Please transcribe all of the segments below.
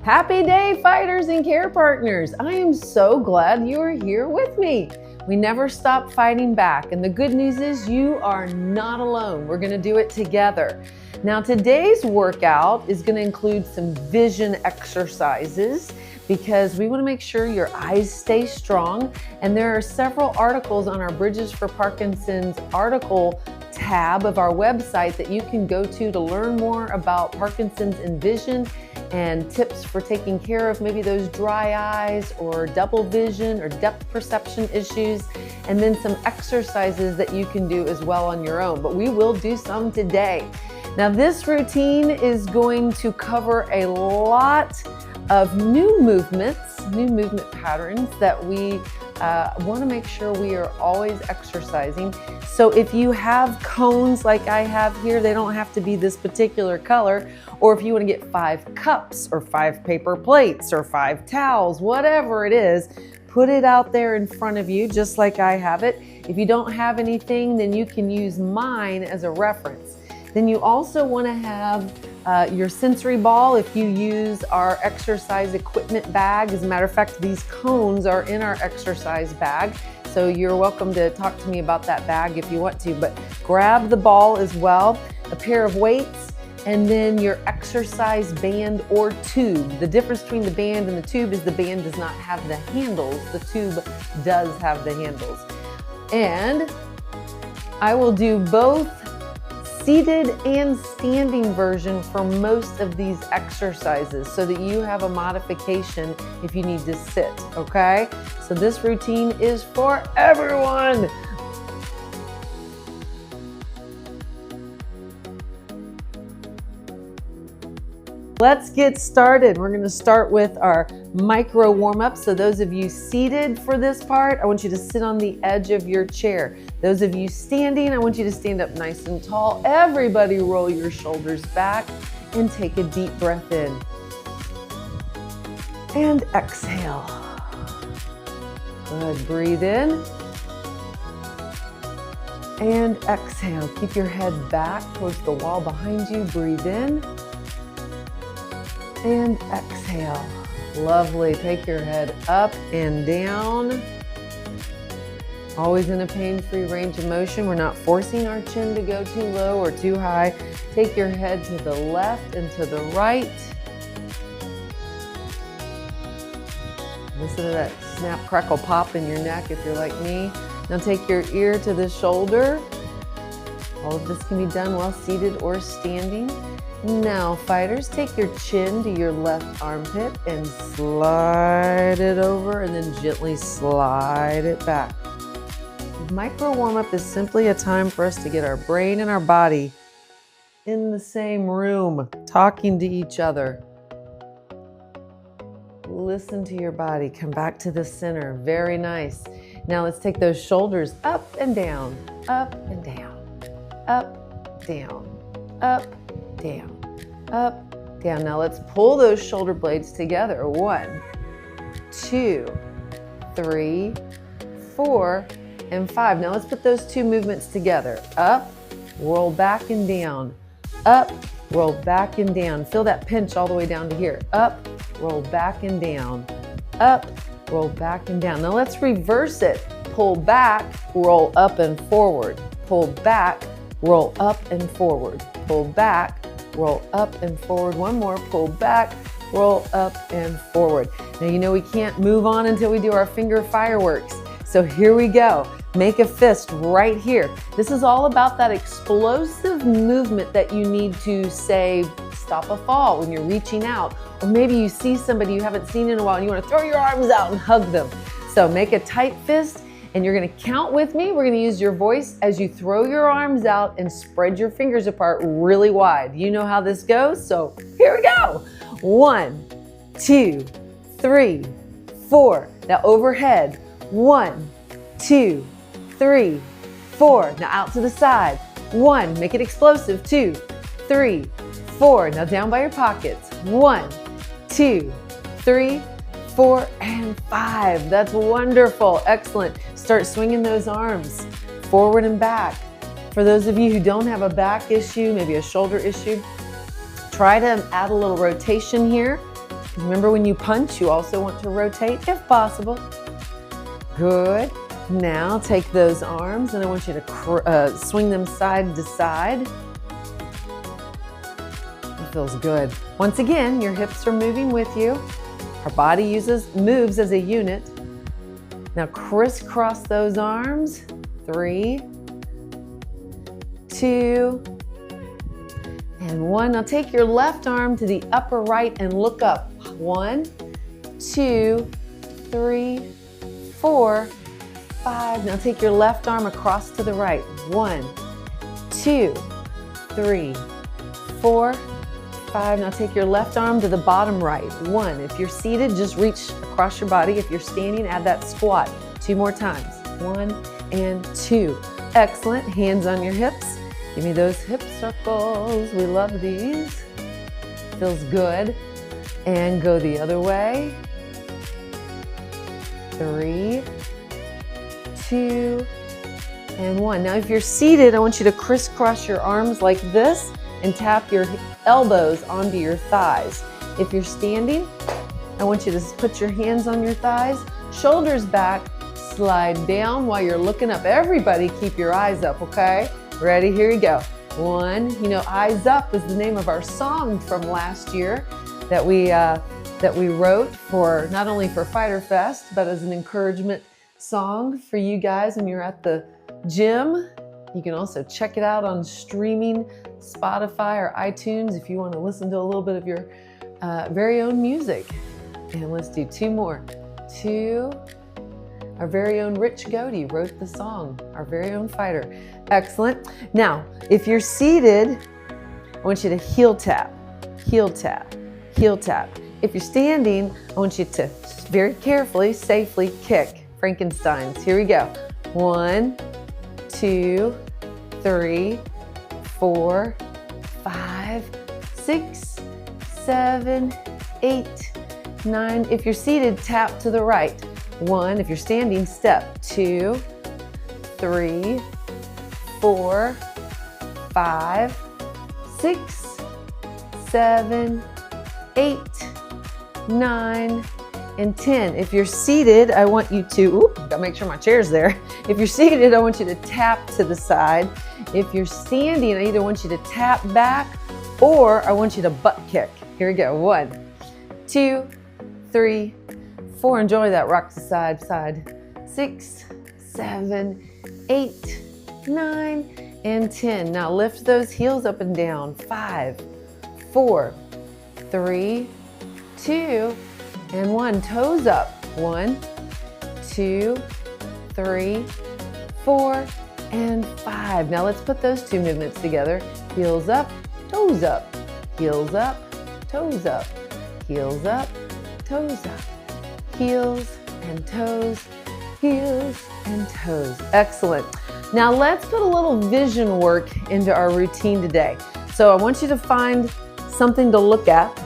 Happy day, fighters and care partners. I am so glad you are here with me. We never stop fighting back, and the good news is you are not alone. We're going to do it together. Now, today's workout is going to include some vision exercises because we want to make sure your eyes stay strong. And there are several articles on our Bridges for Parkinson's article tab of our website that you can go to learn more about Parkinson's and vision and tips for taking care of maybe those dry eyes or double vision or depth perception issues, and then some exercises that you can do as well on your own. But we will do some today. Now, this routine is going to cover a lot of new movement patterns that we want to make sure we are always exercising. So if you have cones like I have here, they don't have to be this particular color. Or if you want to get 5 cups or 5 paper plates or 5 towels, whatever it is, put it out there in front of you just like I have it. If you don't have anything, then you can use mine as a reference. Then you also want to have your sensory ball if you use our exercise equipment bag. As a matter of fact, these cones are in our exercise bag. So you're welcome to talk to me about that bag if you want to, but grab the ball as well, a pair of weights, and then your exercise band or tube. The difference between the band and the tube is the band does not have the handles. The tube does have the handles. And I will do both seated and standing version for most of these exercises so that you have a modification if you need to sit, okay? So this routine is for everyone. Let's get started. We're going to start with our micro warm-up. So those of you seated for this part, I want you to sit on the edge of your chair. Those of you standing, I want you to stand up nice and tall. Everybody roll your shoulders back and take a deep breath in. And exhale. Good. Breathe in. And exhale. Keep your head back towards the wall behind you. Breathe in. And exhale. Lovely. Take your head up and down. Always in a pain-free range of motion. We're not forcing our chin to go too low or too high. Take your head to the left and to the right. Listen to that snap, crackle, pop in your neck if you're like me. Now take your ear to the shoulder. All of this can be done while seated or standing. Now, fighters, take your chin to your left armpit and slide it over and then gently slide it back. Micro warm-up is simply a time for us to get our brain and our body in the same room, talking to each other. Listen to your body. Come back to the center. Very nice. Now let's take those shoulders up and down, up and down, up, down, up, down, up, down. Now let's pull those shoulder blades together. 1, 2, 3, 4, and 5. Now let's put those 2 movements together. Up, roll back and down. Up, roll back and down. Feel that pinch all the way down to here. Up, roll back and down. Up, roll back and down. Now let's reverse it. Pull back, roll up and forward. Pull back, roll up and forward. Pull back, roll up and forward. One more. Pull back, roll up and forward. Now you know we can't move on until we do our finger fireworks. So here we go. Make a fist right here. This is all about that explosive movement that you need to, say, stop a fall when you're reaching out. Or maybe you see somebody you haven't seen in a while and you want to throw your arms out and hug them. So make a tight fist and you're going to count with me. We're going to use your voice as you throw your arms out and spread your fingers apart really wide. You know how this goes, so here we go. 1, 2, 3, 4. Now overhead. 1, 2, 3, 4. Now out to the side. 1, make it explosive. 2, 3, 4. Now down by your pockets. 1, 2, 3, 4, and 5. That's wonderful. Excellent. Start swinging those arms forward and back. For those of you who don't have a back issue, maybe a shoulder issue, try to add a little rotation here. Remember, when you punch, you also want to rotate if possible. Good. Now take those arms and I want you to swing them side to side. It feels good. Once again, your hips are moving with you. Our body moves as a unit. Now crisscross those arms. 3, 2, and 1. Now take your left arm to the upper right and look up. 1, 2, 3, 4, 5. Now take your left arm across to the right. 1, 2, 3, 4, 5. Now take your left arm to the bottom right. 1. If you're seated, just reach across your body. If you're standing, add that squat. 2 more times. 1 and 2. Excellent. Hands on your hips. Give me those hip circles. We love these. Feels good. And go the other way. 3, 2, and 1. Now if you're seated, I want you to crisscross your arms like this and tap your elbows onto your thighs. If you're standing, I want you to put your hands on your thighs, shoulders back, slide down while you're looking up. Everybody keep your eyes up, okay? Ready? Here you go. 1. You know, Eyes Up is the name of our song from last year that we wrote for not only for Fighter Fest, but as an encouragement song for you guys when you're at the gym. You can also check it out on streaming Spotify or iTunes if you want to listen to a little bit of your very own music. And let's do 2 more. 2. Our very own Rich Godey wrote the song, our very own fighter. Excellent. Now, if you're seated, I want you to heel tap, heel tap, heel tap. If you're standing, I want you to very carefully, safely kick Frankenstein's. Here we go. 1, 2, 3, 4, 5, 6, 7, 8, 9. If you're seated, tap to the right. 1. If you're standing, step. 2, 3, 4, 5, 6, 7, 8, 9, and 10. If you're seated, I want you to, gotta make sure my chair's there. If you're seated, I want you to tap to the side. If you're standing, I either want you to tap back or I want you to butt kick. Here we go. 1, 2, 3, 4. Enjoy that rock to side, side. 6, 7, 8, 9, and 10. Now lift those heels up and down. 5, 4, 3, 2, and 1. Toes up. 1, 2, 3, 4, and 5. Now let's put those 2 movements together. Heels up, toes up. Heels up, toes up. Heels up, toes up. Heels and toes, heels and toes. Excellent. Now let's put a little vision work into our routine today. So I want you to find something to look at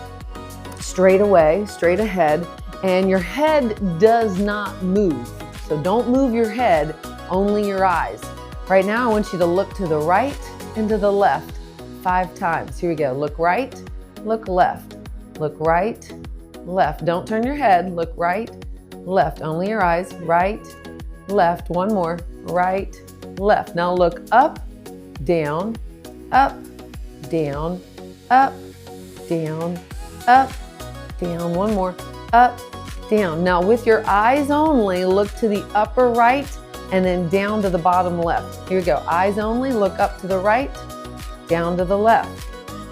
straight away, straight ahead, and your head does not move. So don't move your head, only your eyes. Right now I want you to look to the right and to the left 5 times. Here we go. Look right, look left, look right, left. Don't turn your head. Look right, left. Only your eyes. Right, left. 1 more. Right, left. Now look up, down, up, down, up, down, up, down. 1 more. Up, down. Now with your eyes only, look to the upper right and then down to the bottom left. Here we go. Eyes only. Look up to the right, down to the left.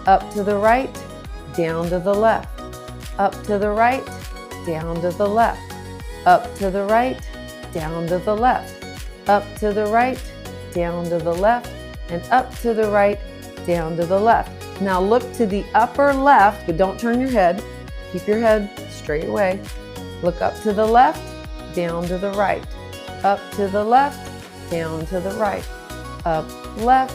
Up to the right, down to the left. Up to the right, down to the left. Up to the right, down to the left. Up to the right, down to the left. And up to the right, down to the left. Now look to the upper left, but don't turn your head. Keep your head straight away. Look up to the left, down to the right. Up to the left, down to the right. Up, left,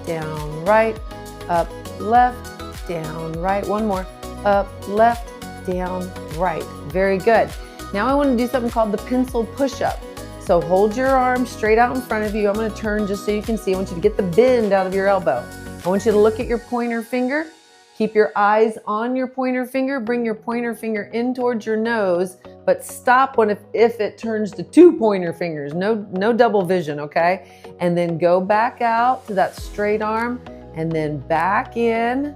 down, right. Up, left, down, right. 1 more. Up, left, down, right. Very good. Now I want to do something called the pencil push-up. So hold your arm straight out in front of you. I'm going to turn just so you can see. I want you to get the bend out of your elbow. I want you to look at your pointer finger Keep your eyes on your pointer finger. Bring your pointer finger in towards your nose, but stop if it turns to 2 pointer fingers. No double vision, okay? And then go back out to that straight arm, and then back in,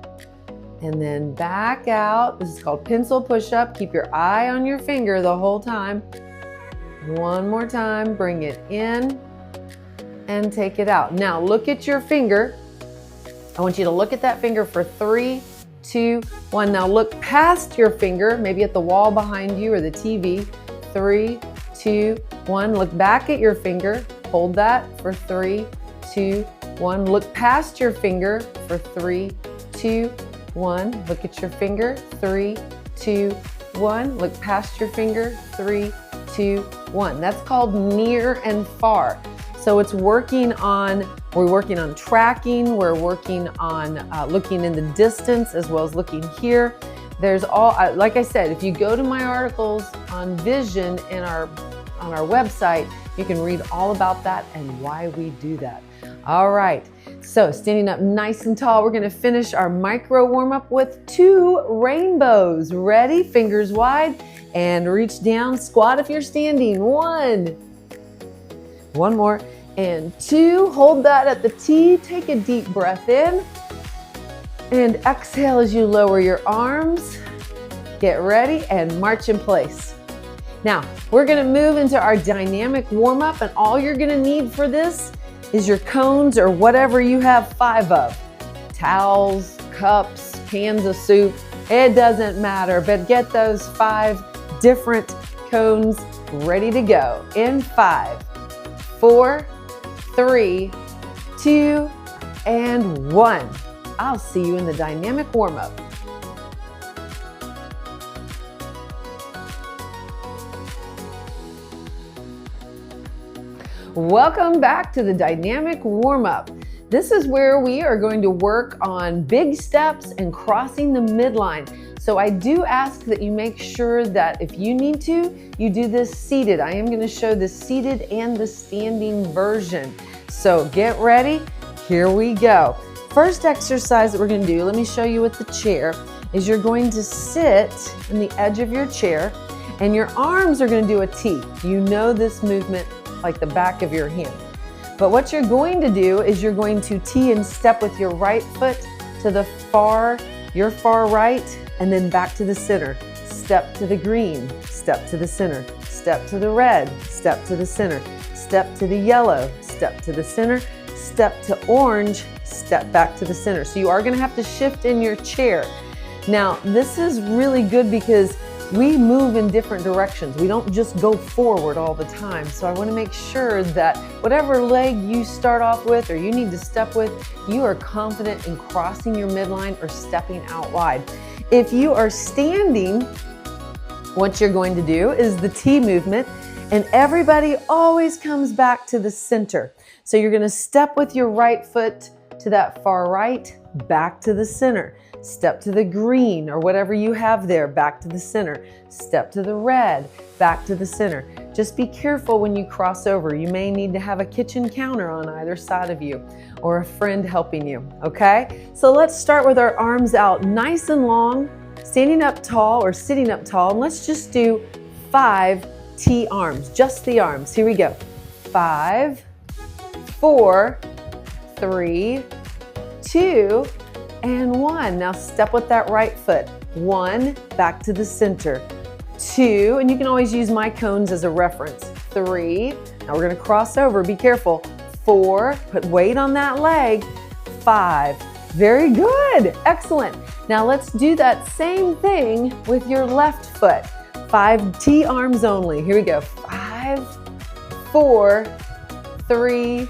and then back out. This is called pencil push-up. Keep your eye on your finger the whole time. One more time, bring it in and take it out. Now look at your finger. I want you to look at that finger for 3, 2, 1. Now look past your finger, maybe at the wall behind you or the TV. 3, 2, 1. Look back at your finger. Hold that for 3, 2, 1. Look past your finger for 3, 2, 1. Look at your finger. 3, 2, 1. Look past your finger. 3, 2, 1. That's called near and far. So it's we're working on tracking, we're working on looking in the distance as well as looking here. There's like I said, if you go to my articles on vision on our website, you can read all about that and why we do that. All right, so standing up nice and tall, we're gonna finish our micro warm-up with 2 rainbows. Ready? Fingers wide and reach down. Squat if you're standing. 1 more. And 2, hold that at the T. Take a deep breath in and exhale as you lower your arms. Get ready and march in place. Now, we're gonna move into our dynamic warm-up, and all you're gonna need for this is your cones or whatever you have 5 of. Towels, cups, cans of soup, it doesn't matter, but get those 5 different cones ready to go. In 5, 4, 3, 2, and 1. I'll see you in the dynamic warm-up. Welcome back to the dynamic warm-up. This is where we are going to work on big steps and crossing the midline. So I do ask that you make sure that if you need to, you do this seated. I am going to show the seated and the standing version. So get ready. Here we go. First exercise that we're going to do, let me show you with the chair, is you're going to sit in the edge of your chair and your arms are going to do a T. You know this movement like the back of your hand. But what you're going to do is you're going to T and step with your right foot to your far right, and then back to the center. Step to the green, step to the center, step to the red, step to the center, step to the yellow, step to the center, step to orange, step back to the center. So you are going to have to shift in your chair. Now, this is really good because we move in different directions. We don't just go forward all the time. So I want to make sure that whatever leg you start off with or you need to step with, you are confident in crossing your midline or stepping out wide. If you are standing, what you're going to do is the T movement, and everybody always comes back to the center. So you're going to step with your right foot to that far right, back to the center. Step to the green or whatever you have there, back to the center. Step to the red, back to the center. Just be careful when you cross over. You may need to have a kitchen counter on either side of you or a friend helping you, okay? So let's start with our arms out nice and long, standing up tall or sitting up tall. And let's just do 5 T arms, just the arms. Here we go. 5, 4, 3, 2, and 1. Now step with that right foot. 1, back to the center. 2, and you can always use my cones as a reference. 3, now we're going to cross over. Be careful. 4, put weight on that leg. 5, very good. Excellent. Now let's do that same thing with your left foot. 5 T arms only. Here we go. 5, 4, 3,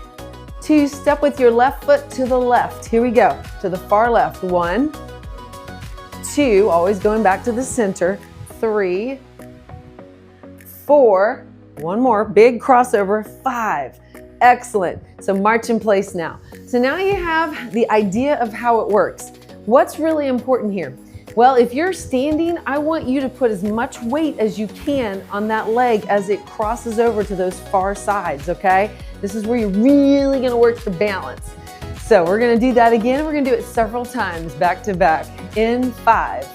2, step with your left foot to the left. Here we go, to the far left. 1, 2, always going back to the center. 3, 4, one more, big crossover. 5, excellent. So march in place now. So now you have the idea of how it works. What's really important here? Well, if you're standing, I want you to put as much weight as you can on that leg as it crosses over to those far sides, okay? This is where you're really gonna work the balance. So we're gonna do that again. We're gonna do it several times back to back. In 5,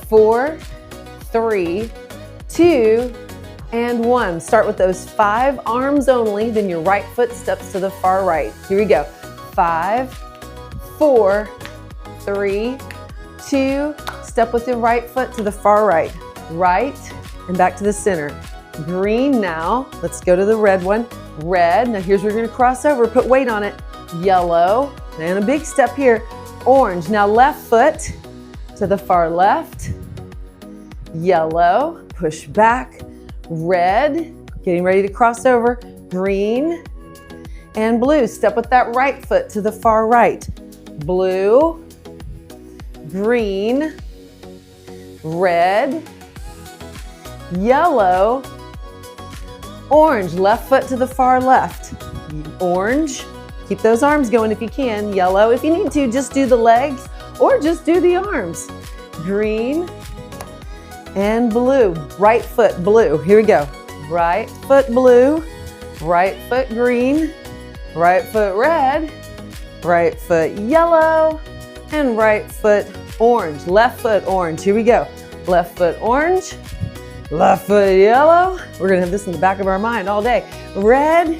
4, 3, 2, and 1. Start with those 5 arms only, then your right foot steps to the far right. Here we go. 5, 4, 3, 2, step with your right foot to the far right. Right, and back to the center. Green now. Let's go to the red one. Red, now here's where you're gonna cross over, put weight on it. Yellow, and a big step here. Orange, now left foot to the far left. Yellow, push back. Red, getting ready to cross over. Green and blue. Step with that right foot to the far right. Blue, green, red, yellow, orange. Left foot to the far left. Orange, keep those arms going if you can. Yellow, if you need to, just do the legs or just do the arms. Green and blue. Right foot blue. Here we go. Right foot blue, right foot green, right foot red, right foot yellow, and right foot orange. Left foot orange. Here we go. Left foot orange, left foot yellow. We're gonna have this in the back of our mind all day. Red,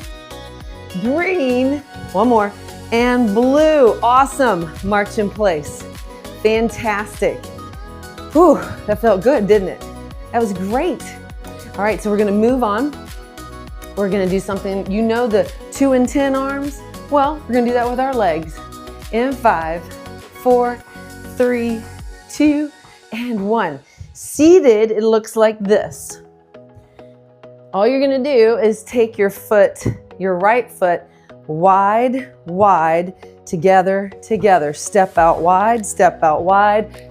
green, one more, and blue. Awesome. March in place. Fantastic. Whew, that felt good, didn't it? That was great. All right, so we're gonna move on. We're gonna do something, you know the 2 and 10 arms? Well, we're gonna do that with our legs. In 5, 4, 3, 2, and 1. Seated, it looks like this. All you're gonna do is take your foot, your right foot, wide, wide, together, together. Step out wide,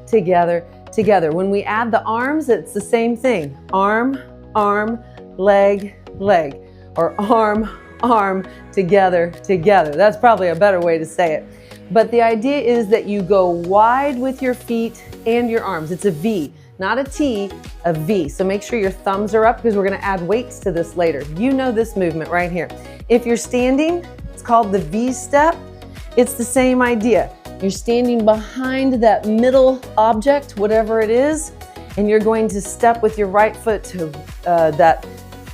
together, together. When we add the arms, it's the same thing. Arm, arm, leg, leg, or arm, arm, together, together. That's probably a better way to say it. But the idea is that you go wide with your feet and your arms. It's a V, not a T, a V. So make sure your thumbs are up because we're gonna add weights to this later. You know this movement right here. If you're standing, it's called the V step. It's the same idea. You're standing behind that middle object, whatever it is, and you're going to step with your right foot to that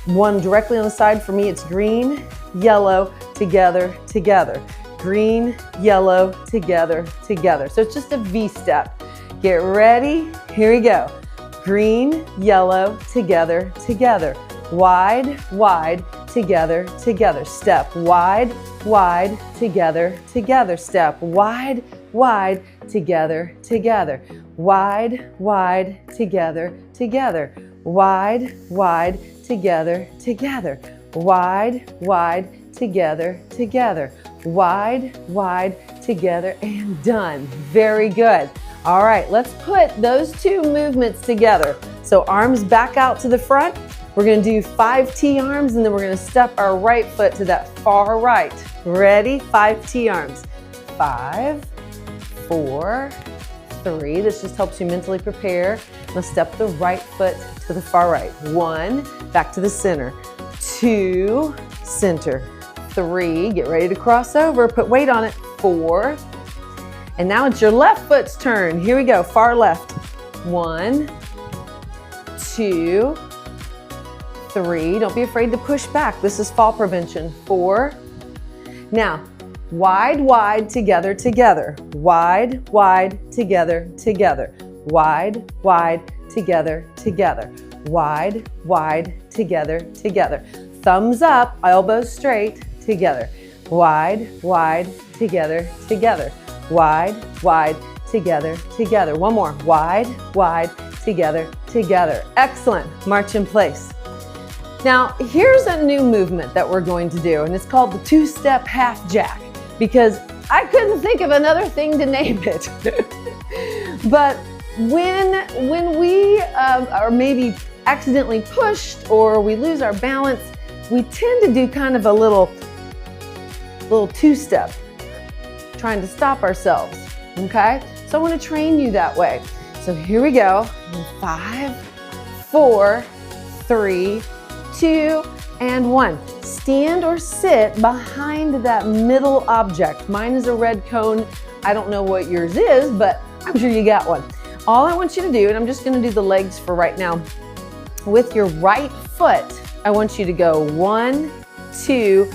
one directly on the side. For me, it's green, yellow, together, together. Green, yellow, together, together. So it's just a V step. Get ready. Here we go. Green, yellow, together, together. Wide, wide, together, together. Step wide, wide, together, together. Step wide, wide, together, together. Wide, wide, together, together. Wide, wide, together, together. Wide, wide, together, together. Wide, wide, together, and done. Very good. All right, let's put those 2 movements together. So arms back out to the front. We're gonna do 5 T arms, and then we're gonna step our right foot to that far right. Ready? 5 T arms. 5, 4, 3. This just helps you mentally prepare. Now step the right foot to the far right. 1, back to the center. 2, center. 3, get ready to cross over, put weight on it. 4, and now it's your left foot's turn. Here we go, far left. 1, 2, 3. Don't be afraid to push back. This is fall prevention. 4. Now, wide, wide, together, together. Wide, wide, together, together. Wide, wide, together, together. Wide, wide, together, together. Thumbs up, elbows straight, together. Wide, wide, together, together. Wide, wide, together, together. One more. Wide, wide, together, together. Excellent. March in place. Now, here's a new movement that we're going to do, and it's called the 2-step half jack, because I couldn't think of another thing to name it. But when we are maybe accidentally pushed or we lose our balance, we tend to do kind of a little 2-step, trying to stop ourselves, okay? So I want to train you that way. So here we go. 5, 4, 3, 2, and 1. Stand or sit behind that middle object. Mine is a red cone. I don't know what yours is, but I'm sure you got one. All I want you to do, and I'm just going to do the legs for right now, with your right foot, I want you to go 1, 2,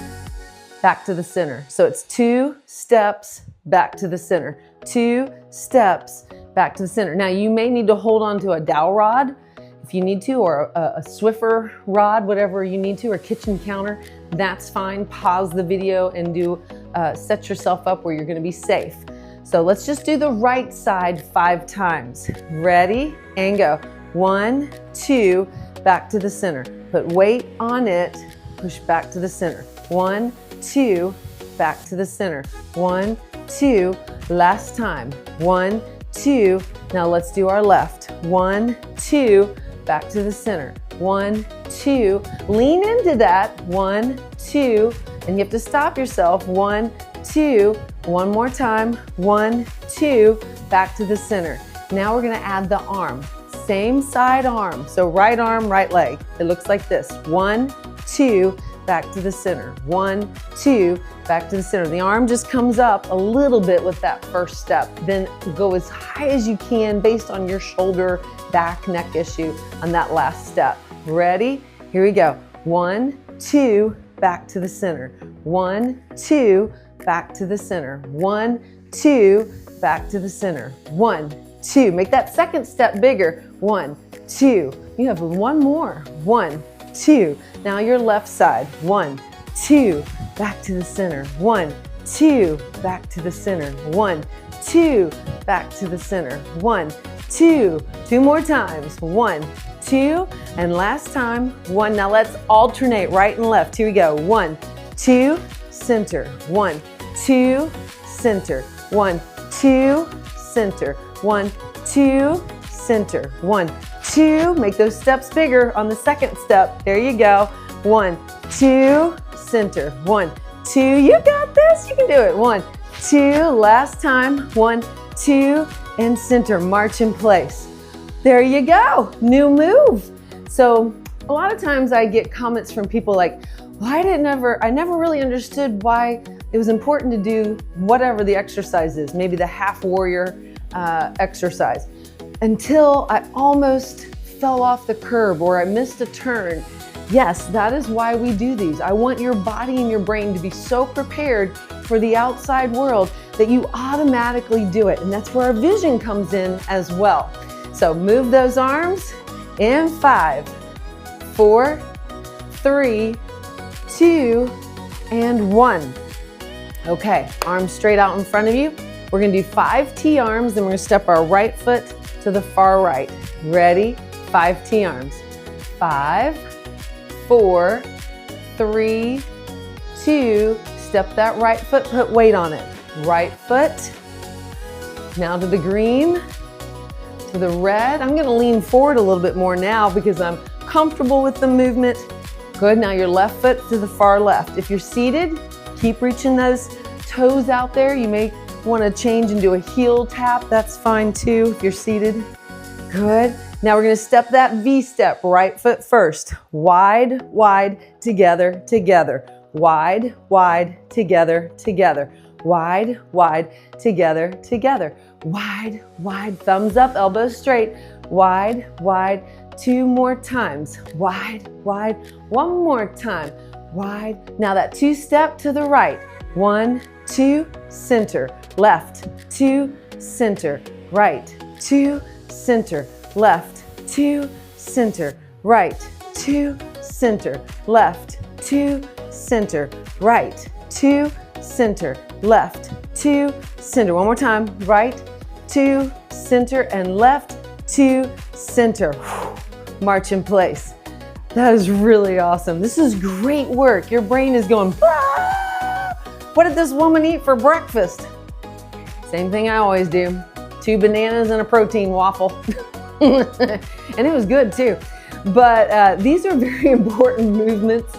back to the center. So it's 2 steps back to the center, 2 steps back to the center. Now you may need to hold on to a dowel rod if you need to, or a Swiffer rod, whatever you need to, or kitchen counter. That's fine. Pause the video and set yourself up where you're going to be safe. So let's just do the right side 5 times. Ready? And go. 1, 2, back to the center. Put weight on it. Push back to the center. 1, 2, back to the center. 1, 2, last time. 1, 2. Now let's do our left. 1, 2, back to the center. 1, 2. Lean into that. 1, 2. And you have to stop yourself. 1, 2. One more time. 1, 2. Back to the center. Now we're going to add the arm. Same side arm. So right arm, right leg. It looks like this. 1, 2. Back to the center. 1, 2. Back to the center. The arm just comes up a little bit with that first step. Then go as high as you can based on your shoulder, back, neck issue on that last step. Ready? Here we go. 1, 2. Back to the center. 1, 2. Back to the center. 1, 2. Back to the center. 1, 2. Make that second step bigger. 1, 2. You have one more. 1, 2. Now your left side. 1, 2. Back to the center. 1, 2. Back to the center. 1, 2. Back to the center. 1, 2. 2 more times. 1, 2. And last time. 1. Now let's alternate right and left. Here we go. 1, 2. Center. 1, 2. Center. 1, 2. Center. 1, 2. Center. 1, 2. Make those steps bigger on the second step. There you go. 1, 2. Center. 1, 2. You got this. You can do it. 1, 2. Last time. 1, 2. And center. March in place. There you go. New move. So a lot of times I get comments from people like, well, I never really understood why it was important to do whatever the exercise is, maybe the half warrior exercise, until I almost fell off the curb or I missed a turn. Yes, that is why we do these. I want your body and your brain to be so prepared for the outside world that you automatically do it. And that's where our vision comes in as well. So move those arms in 5, 4, 3, 2, and 1. Okay, arms straight out in front of you. We're gonna do 5 T arms, and we're gonna step our right foot to the far right. Ready? 5 T arms. 5, 4, 3, 2. Step that right foot, put weight on it. Right foot. Now to the green, to the red. I'm gonna lean forward a little bit more now because I'm comfortable with the movement. Good, now your left foot to the far left. If you're seated, keep reaching those toes out there. You may want to change and do a heel tap. That's fine too if you're seated. Good. Now we're going to step that V step. Right foot first. Wide, wide, together, together. Wide, wide, together, together. Wide, wide, together, together. Wide, wide, thumbs up, elbows straight. Wide, wide, 2 more times. Wide, wide, 1 more time. Wide. Now that 2 step to the right. 1, 2, center. Left, 2, center. Right, 2, center. Left, 2, center. Right, 2, center. Left, 2, center. Right, 2, center. Left, 2, center. One more time. Right, 2, center, and left, 2, center. March in place. That is really awesome. This is great work. Your brain is going, ah! What did this woman eat for breakfast? Same thing I always do. 2 bananas and a protein waffle. And it was good too. But these are very important movements,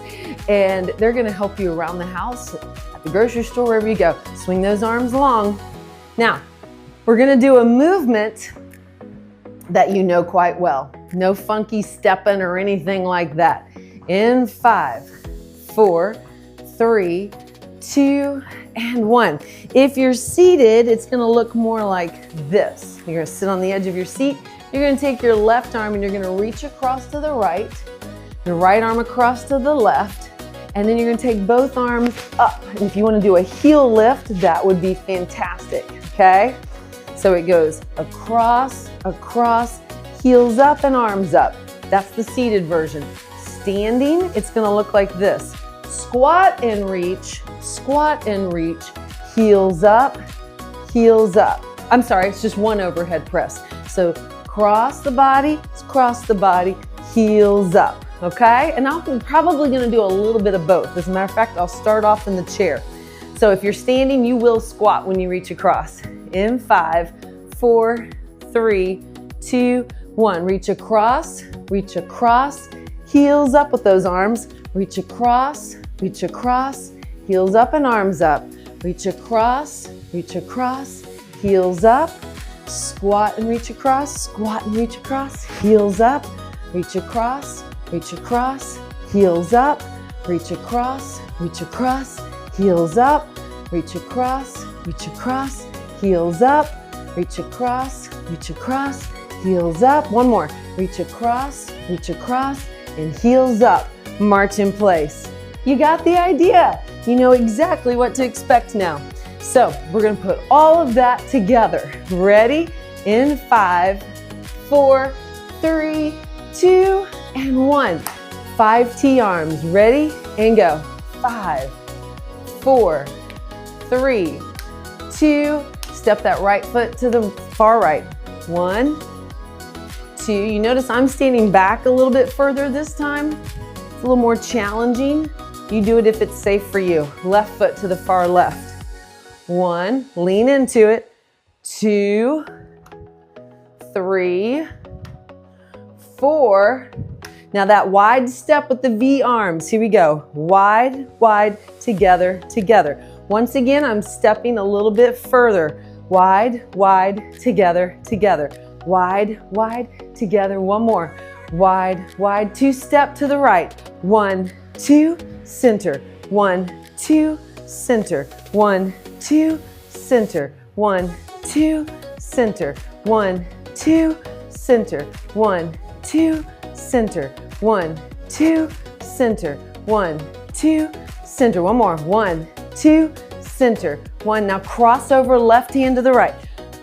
and they're gonna help you around the house, at the grocery store, wherever you go. Swing those arms long. Now, we're gonna do a movement that you know quite well. No funky stepping or anything like that. In 5, 4, 3, 2, and 1. If you're seated, it's gonna look more like this. You're gonna sit on the edge of your seat. You're gonna take your left arm and you're gonna reach across to the right, your right arm across to the left, and then you're gonna take both arms up. And if you wanna do a heel lift, that would be fantastic, okay? So it goes across, across, heels up and arms up. That's the seated version. Standing, it's gonna look like this. Squat and reach, heels up, heels up. I'm sorry, it's just one overhead press. So cross the body, heels up, okay? And I'm probably gonna do a little bit of both. As a matter of fact, I'll start off in the chair. So if you're standing, you will squat when you reach across. In 5, 4, 3, 2, 1. Reach across, heels up with those arms. Reach across, heels up and arms up. Reach across, heels up. Squat and reach across, heels up. Reach across, heels up. Reach across, heels up. Reach across, heels up. Reach across, heels up. One more. Reach across, and heels up. March in place. You got the idea. You know exactly what to expect now. So we're gonna put all of that together. Ready? In 5, 4, 3, 2, and 1. 5 T arms. Ready? And go. 5, 4, 3, 2. Step that right foot to the far right. 1, 2. You notice I'm standing back a little bit further this time. It's a little more challenging. You do it if it's safe for you. Left foot to the far left. 1, lean into it. 2, 3, 4. Now that wide step with the V arms. Here we go. Wide, wide, together, together. Once again, I'm stepping a little bit further. Wide, wide, together, together. Wide, wide, together. One more. Wide, wide, 2 step to the right. 1, 2, center. 1, 2, center. 1, 2, center. 1, 2, center. 1, 2, center. 1, 2, center. 1, 2, center. 1, 2, center. One more. 1, 2, center. 1. Now cross over, left hand to the right.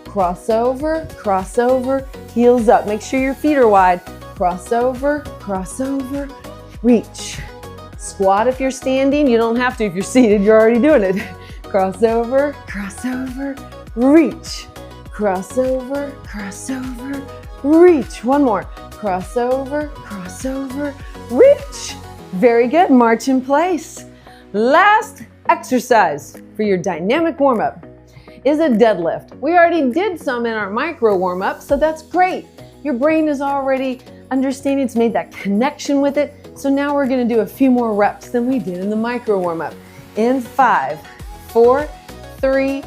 Crossover, heels up. Make sure your feet are wide. Crossover, reach. Squat if you're standing. You don't have to if you're seated. You're already doing it. Crossover, reach. Crossover, reach. One more. Crossover, reach. Very good. March in place. Last exercise for your dynamic warm-up is a deadlift. We already did some in our micro warm-up, so that's great. Your brain is already understanding, it's made that connection with it. So now we're gonna do a few more reps than we did in the micro warm-up. In 5, 4, 3,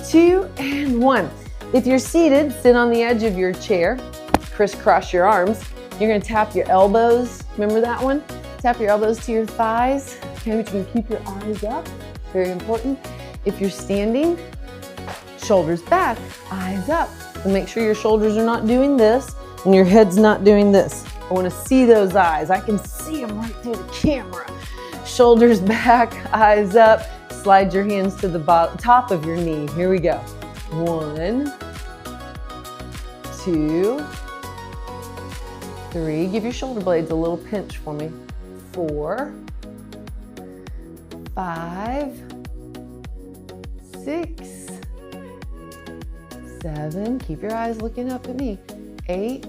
2, and 1. If you're seated, sit on the edge of your chair, crisscross your arms. You're gonna tap your elbows. Remember that one? Tap your elbows to your thighs. Okay, but you can keep your eyes up. Very important. If you're standing, shoulders back, eyes up. So make sure your shoulders are not doing this and your head's not doing this. I want to see those eyes. I can see them right through the camera. Shoulders back, eyes up. Slide your hands to the top of your knee. Here we go. 1, 2, 3. Give your shoulder blades a little pinch for me. 4, 5, 6, 7. Keep your eyes looking up at me. 8,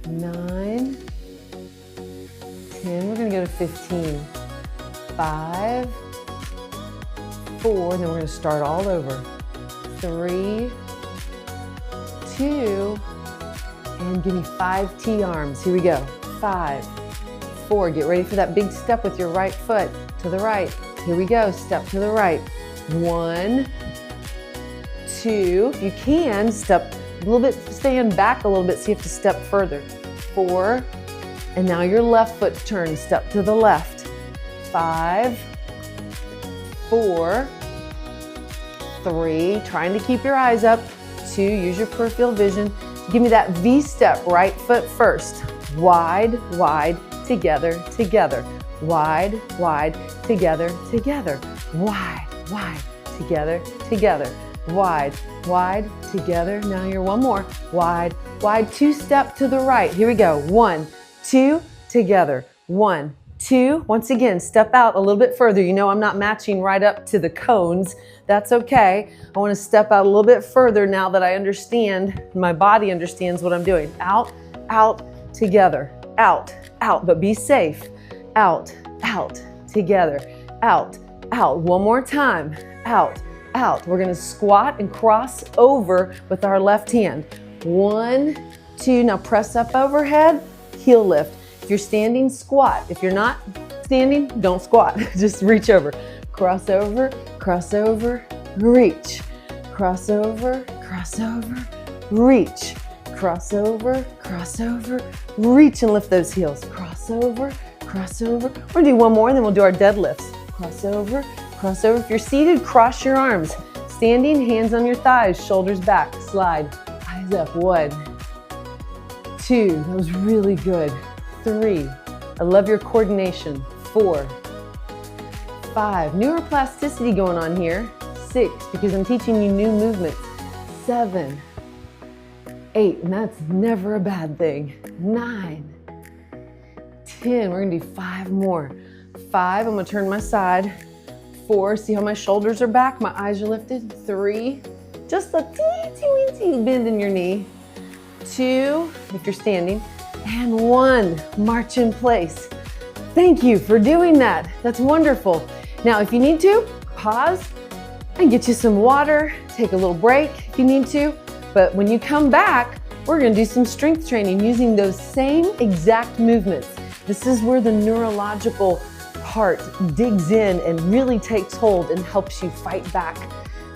9, 10. We're gonna go to 15. 5, 4. Then we're gonna start all over. 3, 2, and give me 5 T arms. Here we go. 5, 4. Get ready for that big step with your right foot to the right. Here we go. Step to the right. 1, 2. If you can, step a little bit, stand back a little bit so you have to step further. 4, And now your left foot turn, step to the left. 5, 4, 3, trying to keep your eyes up. 2, use your peripheral vision. Give me that V step, right foot first. Wide, wide, together, together. Wide, wide, together, together. Wide, wide, together, together. Wide, wide, together. Now you're one more. Wide, wide, 2 step to the right. Here we go. 1, 2, together. 1, 2. Once again, step out a little bit further. You know I'm not matching right up to the cones. That's okay. I want to step out a little bit further now that I understand, my body understands what I'm doing. Out, out, together. Out, out, but be safe. Out, out, together. Out, out. One more time. Out, out. We're going to squat and cross over with our left hand. 1, 2. Now press up overhead, heel lift. If you're standing, squat. If you're not standing, don't squat. Just reach over. Cross over, reach. Cross over, reach. Cross over, reach and lift those heels. Cross over. We're gonna do one more and then we'll do our deadlifts. Cross over. If you're seated, cross your arms. Standing, hands on your thighs, shoulders back, slide, eyes up. 1, 2, that was really good. 3, I love your coordination. 4, 5, neuroplasticity going on here. 6, because I'm teaching you new movements. 7, 8, and that's never a bad thing. 9, 10, we're gonna do 5 more. 5, I'm gonna turn my side. 4, see how my shoulders are back, my eyes are lifted. 3, just a teensy bend in your knee. 2, if you're standing. And 1, march in place. Thank you for doing that. That's wonderful. Now, if you need to, pause and get you some water. Take a little break if you need to. But when you come back, we're going to do some strength training using those same exact movements. This is where the neurological part digs in and really takes hold and helps you fight back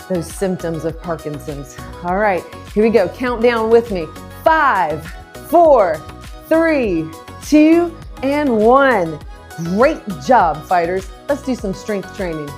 those symptoms of Parkinson's. All right, here we go. Count down with me. 5, 4, 3, 2, and 1. Great job, fighters. Let's do some strength training.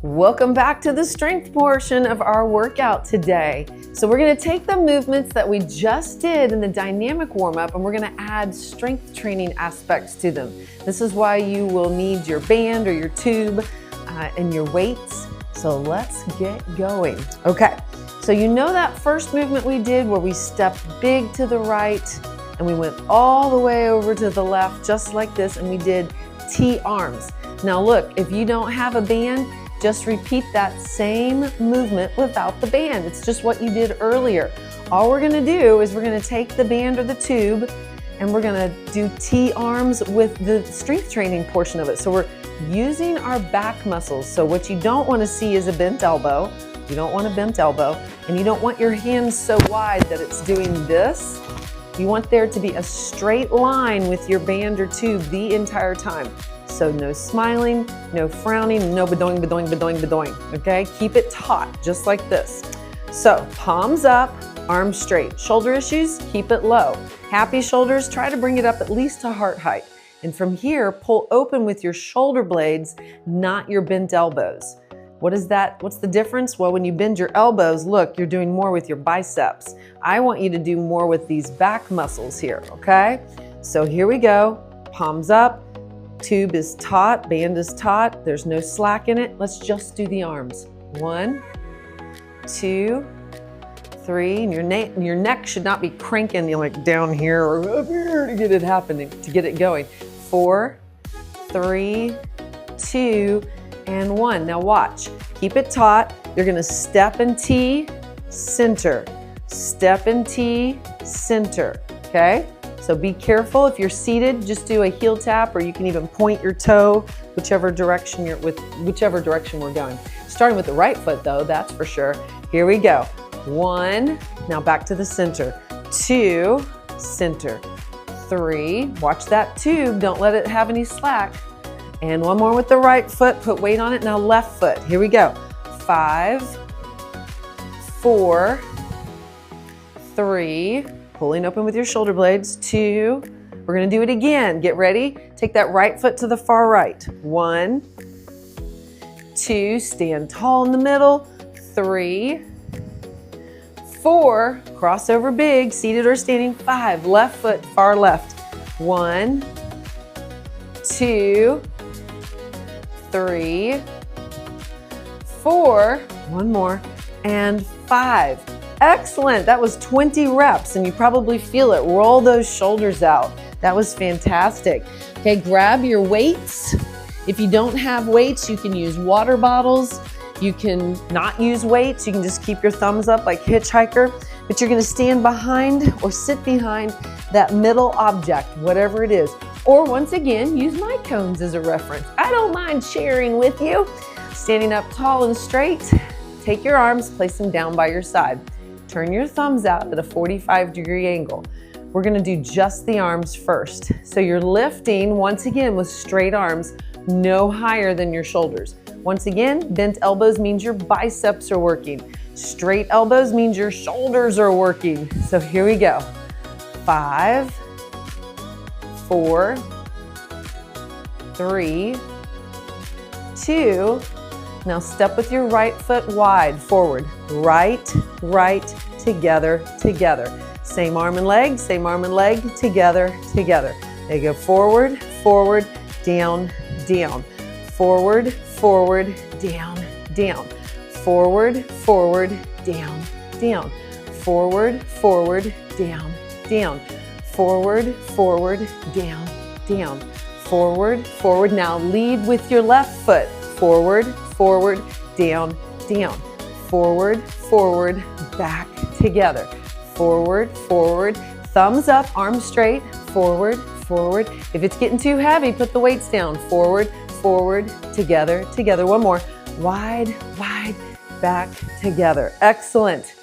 Welcome back to the strength portion of our workout today. So we're going to take the movements that we just did in the dynamic warm-up and we're going to add strength training aspects to them. This is why you will need your band or your tube and your weights. So let's get going. Okay, so you know that first movement we did where we stepped big to the right and we went all the way over to the left just like this and we did T arms. Now look, if you don't have a band, just repeat that same movement without the band. It's just what you did earlier. All we're gonna do is we're gonna take the band or the tube and we're gonna do T arms with the strength training portion of it. So we're using our back muscles. So what you don't wanna see is a bent elbow. You don't want a bent elbow and you don't want your hands so wide that it's doing this. You want there to be a straight line with your band or tube the entire time. So no smiling, no frowning, no bedoing, bedoing, bedoing, bedoing, okay? Keep it taut, just like this. So palms up, arms straight. Shoulder issues, keep it low. Happy shoulders, try to bring it up at least to heart height. And from here, pull open with your shoulder blades, not your bent elbows. What is that? What's the difference? Well, when you bend your elbows, look, you're doing more with your biceps. I want you to do more with these back muscles here, okay? So here we go, palms up. Tube is taut, band is taut, there's no slack in it. Let's just do the arms. 1, 2, 3, and your neck should not be cranking like down here or up here to get it happening, to get it going. 4, 3, 2, and 1. Now watch, keep it taut. You're gonna step and T, center. Step and T, center, okay? So be careful if you're seated, just do a heel tap or you can even point your toe, whichever direction we're going. Starting with the right foot though, that's for sure. Here we go. 1, now back to the center. 2, center. 3, watch that tube, don't let it have any slack. And one more with the right foot, put weight on it, now left foot. Here we go. 5, 4, 3, pulling open with your shoulder blades, 2, we're gonna do it again. Get ready, take that right foot to the far right. 1, 2, stand tall in the middle, 3, 4, crossover big, seated or standing, 5, left foot, far left. 1, 2, 3, 4, one more, and 5. Excellent, that was 20 reps and you probably feel it. Roll those shoulders out. That was fantastic. Okay, grab your weights. If you don't have weights, you can use water bottles. You can not use weights. You can just keep your thumbs up like hitchhiker, but you're gonna stand behind or sit behind that middle object, whatever it is. Or once again, use my cones as a reference. I don't mind sharing with you. Standing up tall and straight, take your arms, place them down by your side. Turn your thumbs out at a 45-degree angle. We're gonna do just the arms first. So you're lifting, once again, with straight arms, no higher than your shoulders. Once again, bent elbows means your biceps are working. Straight elbows means your shoulders are working. So here we go. 5, 4, 3, 2. Now step with your right foot wide forward. Right, together, together. Same arm and leg, together, together. They go forward, down, down. Forward, down, down. Forward, down, down. Forward, down, down. Forward, down, down. Forward. Now lead with your left foot. Forward, down, down. Forward, back together. Forward, thumbs up, arms straight. Forward. If it's getting too heavy, put the weights down. Forward, together, together. One more. Wide, back together. Excellent.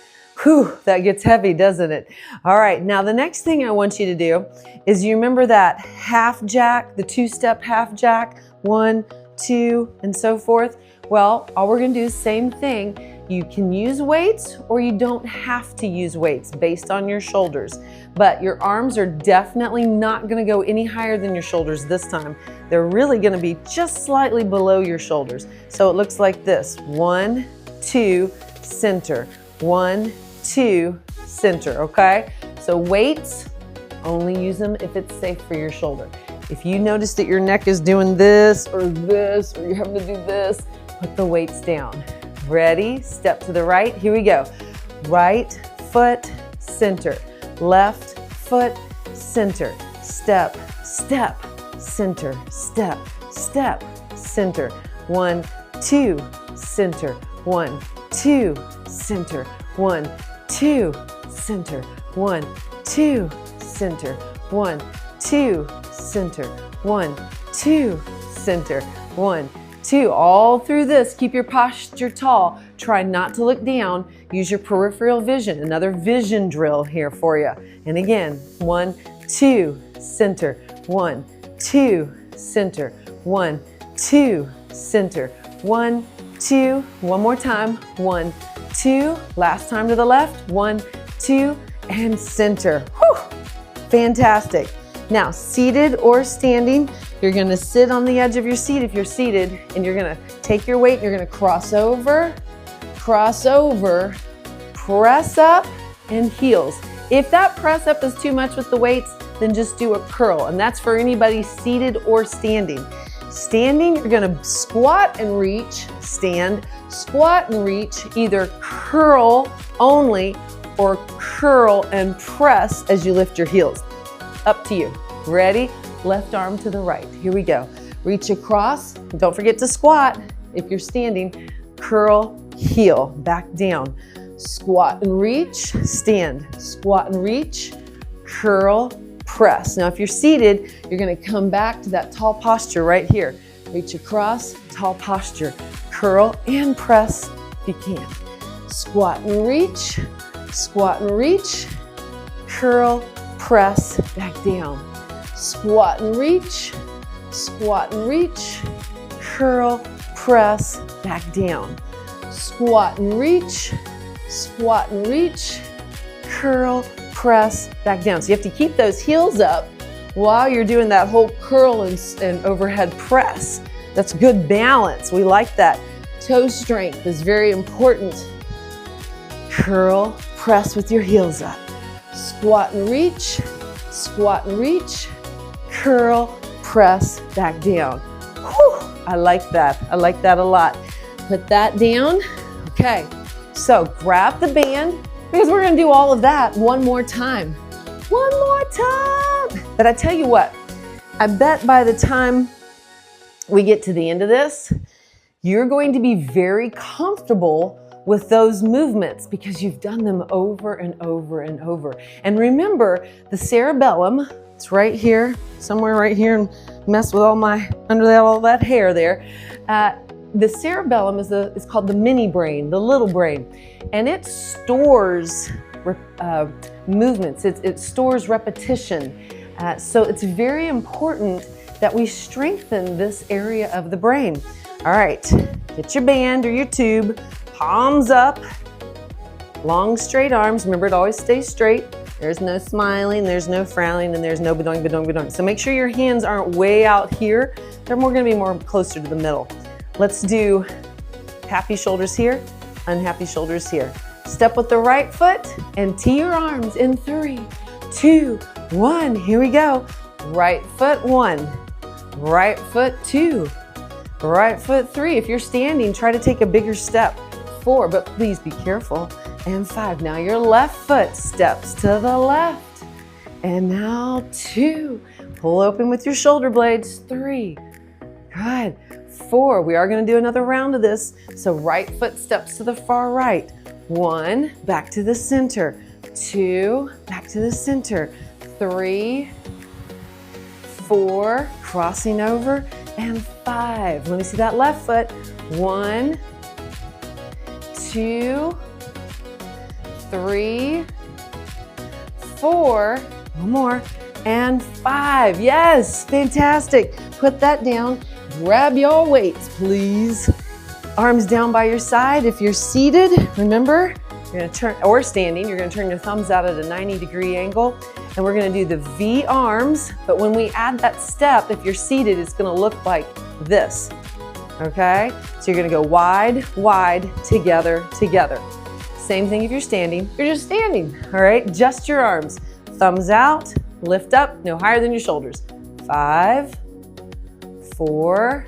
Whew, that gets heavy, doesn't it? All right, now the next thing I want you to do is you remember that half jack, the 2-step half jack, 1, 2, and so forth. Well, all we're gonna do is same thing. You can use weights or you don't have to use weights based on your shoulders, but your arms are definitely not gonna go any higher than your shoulders this time. They're really gonna be just slightly below your shoulders. So it looks like this, 1, 2, center, 1, 2, center, okay? So weights, only use them if it's safe for your shoulder. If you notice that your neck is doing this, or you're having to do this, put the weights down. Ready? Step to the right. Here we go. Right foot, center. Left foot, center. Step, center. Step, center. 1, 2, center. 1, 2, center. 1, 2, center. 1, 2, center. 1, 2, center. 1, 2, center. 1, 2, all through this, keep your posture tall. Try not to look down. Use your peripheral vision. Another vision drill here for you. And again, 1, 2, center. 1, 2, center. 1, 2, center. 1, 2, one more time. 1, 2, last time to the left. 1, 2, and center. Whew. Fantastic. Now, seated or standing, you're gonna sit on the edge of your seat if you're seated, and you're gonna take your weight and you're gonna cross over, press up, and heels. If that press up is too much with the weights, then just do a curl, and that's for anybody seated or standing. Standing, you're gonna squat and reach, stand, squat and reach, either curl only or curl and press as you lift your heels. Up to you. Ready? Left arm to the right. Here we go. Reach across. Don't forget to squat. If you're standing, curl, heel, back down. Squat and reach, stand. Squat and reach, curl, press. Now, if you're seated, you're gonna come back to that tall posture right here. Reach across, tall posture. Curl and press if you can. Squat and reach, curl, press, back down. Squat and reach, curl, press, back down. squat and reach, curl, press, back down. So you have to keep those heels up while you're doing that whole curl and overhead press. That's good balance. We like that. Toe strength is very important. Curl, press with your heels up. Squat and reach, curl, press, back down. Whew, I like that. I like that a lot. Put that down. Okay, so grab the band because we're gonna do all of that one more time. One more time. But I tell you what, I bet by the time we get to the end of this, you're going to be very comfortable with those movements because you've done them over and over and over. And remember, the cerebellum, it's right here, somewhere right here, and mess with all that hair there. The cerebellum is called the mini brain, the little brain, and it stores movements. It stores repetition. So it's very important that we strengthen this area of the brain. All right, get your band or your tube, palms up, long straight arms. Remember, it always stays straight. There's no smiling, there's no frowning, and there's no badong, badong, badong. So make sure your hands aren't way out here. They're gonna be more closer to the middle. Let's do happy shoulders here, unhappy shoulders here. Step with the right foot and tee your arms in 3, 2, 1. Here we go. Right foot 1, right foot 2, right foot 3. If you're standing, try to take a bigger step. 4, but please be careful. And 5. Now your left foot steps to the left. And now 2. Pull open with your shoulder blades. 3. Good. 4. We are going to do another round of this. So right foot steps to the far right. 1. Back to the center. 2. Back to the center. 3. 4. Crossing over. And 5. Let me see that left foot. 1, 2, 3, 4, one more, and 5. Yes, fantastic. Put that down. Grab your weights, please. Arms down by your side. If you're seated, remember, you're gonna turn, or standing, you're gonna turn your thumbs out at a 90-degree angle, and we're gonna do the V arms, but when we add that step, if you're seated, it's gonna look like this, okay? So you're gonna go wide, wide, together, together. Same thing if you're standing. You're just standing, all right? Just your arms. Thumbs out, lift up, no higher than your shoulders. 5, 4,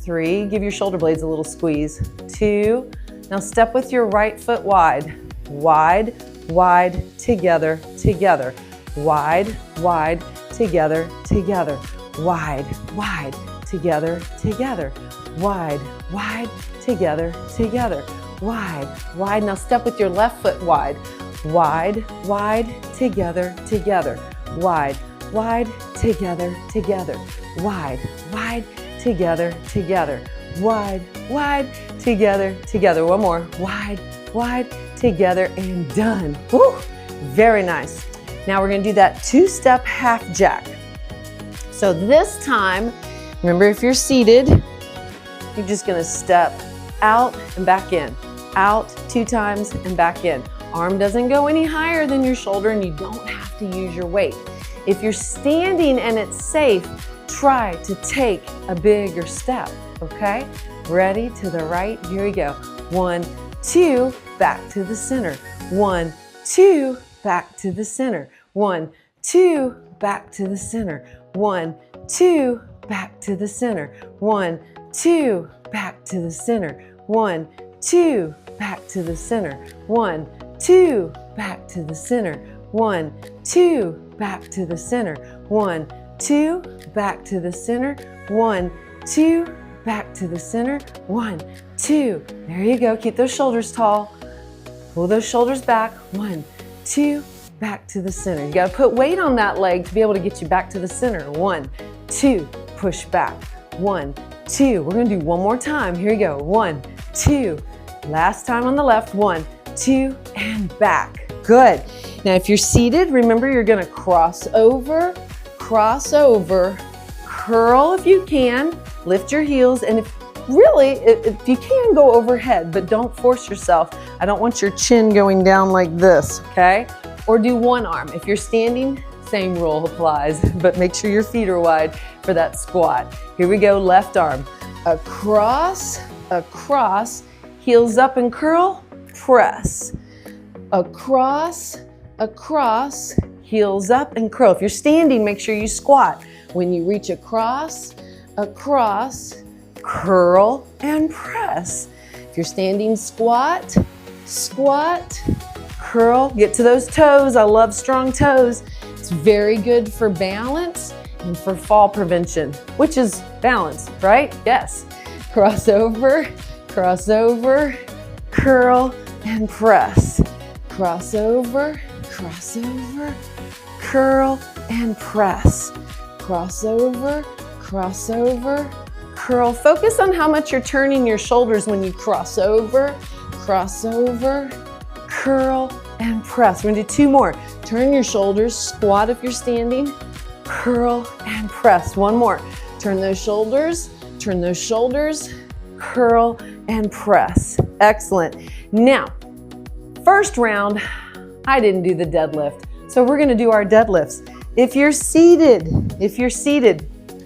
3. Give your shoulder blades a little squeeze. 2. Now step with your right foot wide. Wide, wide, together, together. Wide, wide, together, together. Wide, wide, together, together. Wide, wide, together, together. Wide, wide. Now step with your left foot wide. Wide, wide, together, together. Wide, wide, together, together. Wide, wide, together, together. Wide, wide, together, together. One more. Wide, wide, together, and done. Woo! Very nice. Now we're gonna do that 2-step half jack. So this time, remember if you're seated, you're just gonna step out and back in. Out 2 times and back in. Arm doesn't go any higher than your shoulder and you don't have to use your weight. If you're standing and it's safe, try to take a bigger step, okay? Ready to the right, here we go. 1, 2, back to the center. 1, 2, back to the center. 1, 2, back to the center. 1, 2, back to the center. 1, 2, back to the center. 1, 2, back to the center. 1, 2, back to the center. 1, 2, back to the center. 1, 2, back to the center. 1, 2, back to the center. 1, 2. There you go. Keep those shoulders tall. Pull those shoulders back. 1, 2, back to the center. You got to put weight on that leg to be able to get you back to the center. 1, 2, push back. 1, 2. We're going to do one more time. Here we go. 1, 2. Last time on the left. 1, 2, and back. Good. Now, if you're seated, remember you're going to cross over, curl if you can, lift your heels, and really, if you can, go overhead, but don't force yourself. I don't want your chin going down like this, okay? Or do one arm. If you're standing, same rule applies, but make sure your feet are wide for that squat. Here we go, left arm. Across, across, heels up and curl, press. Across, across, heels up and curl. If you're standing, make sure you squat. When you reach across, across, curl and press. If you're standing, squat, squat, curl. Get to those toes. I love strong toes. It's very good for balance and for fall prevention, which is balance, right? Yes. Crossover, crossover, curl and press. Crossover, crossover, curl and press. Crossover, crossover, curl. Focus on how much you're turning your shoulders when you cross over, curl and press. We're gonna do two more. Turn your shoulders, squat if you're standing, curl and press. One more. Turn those shoulders, curl and press. Excellent. Now, first round, I didn't do the deadlift, so we're gonna do our deadlifts. If you're seated,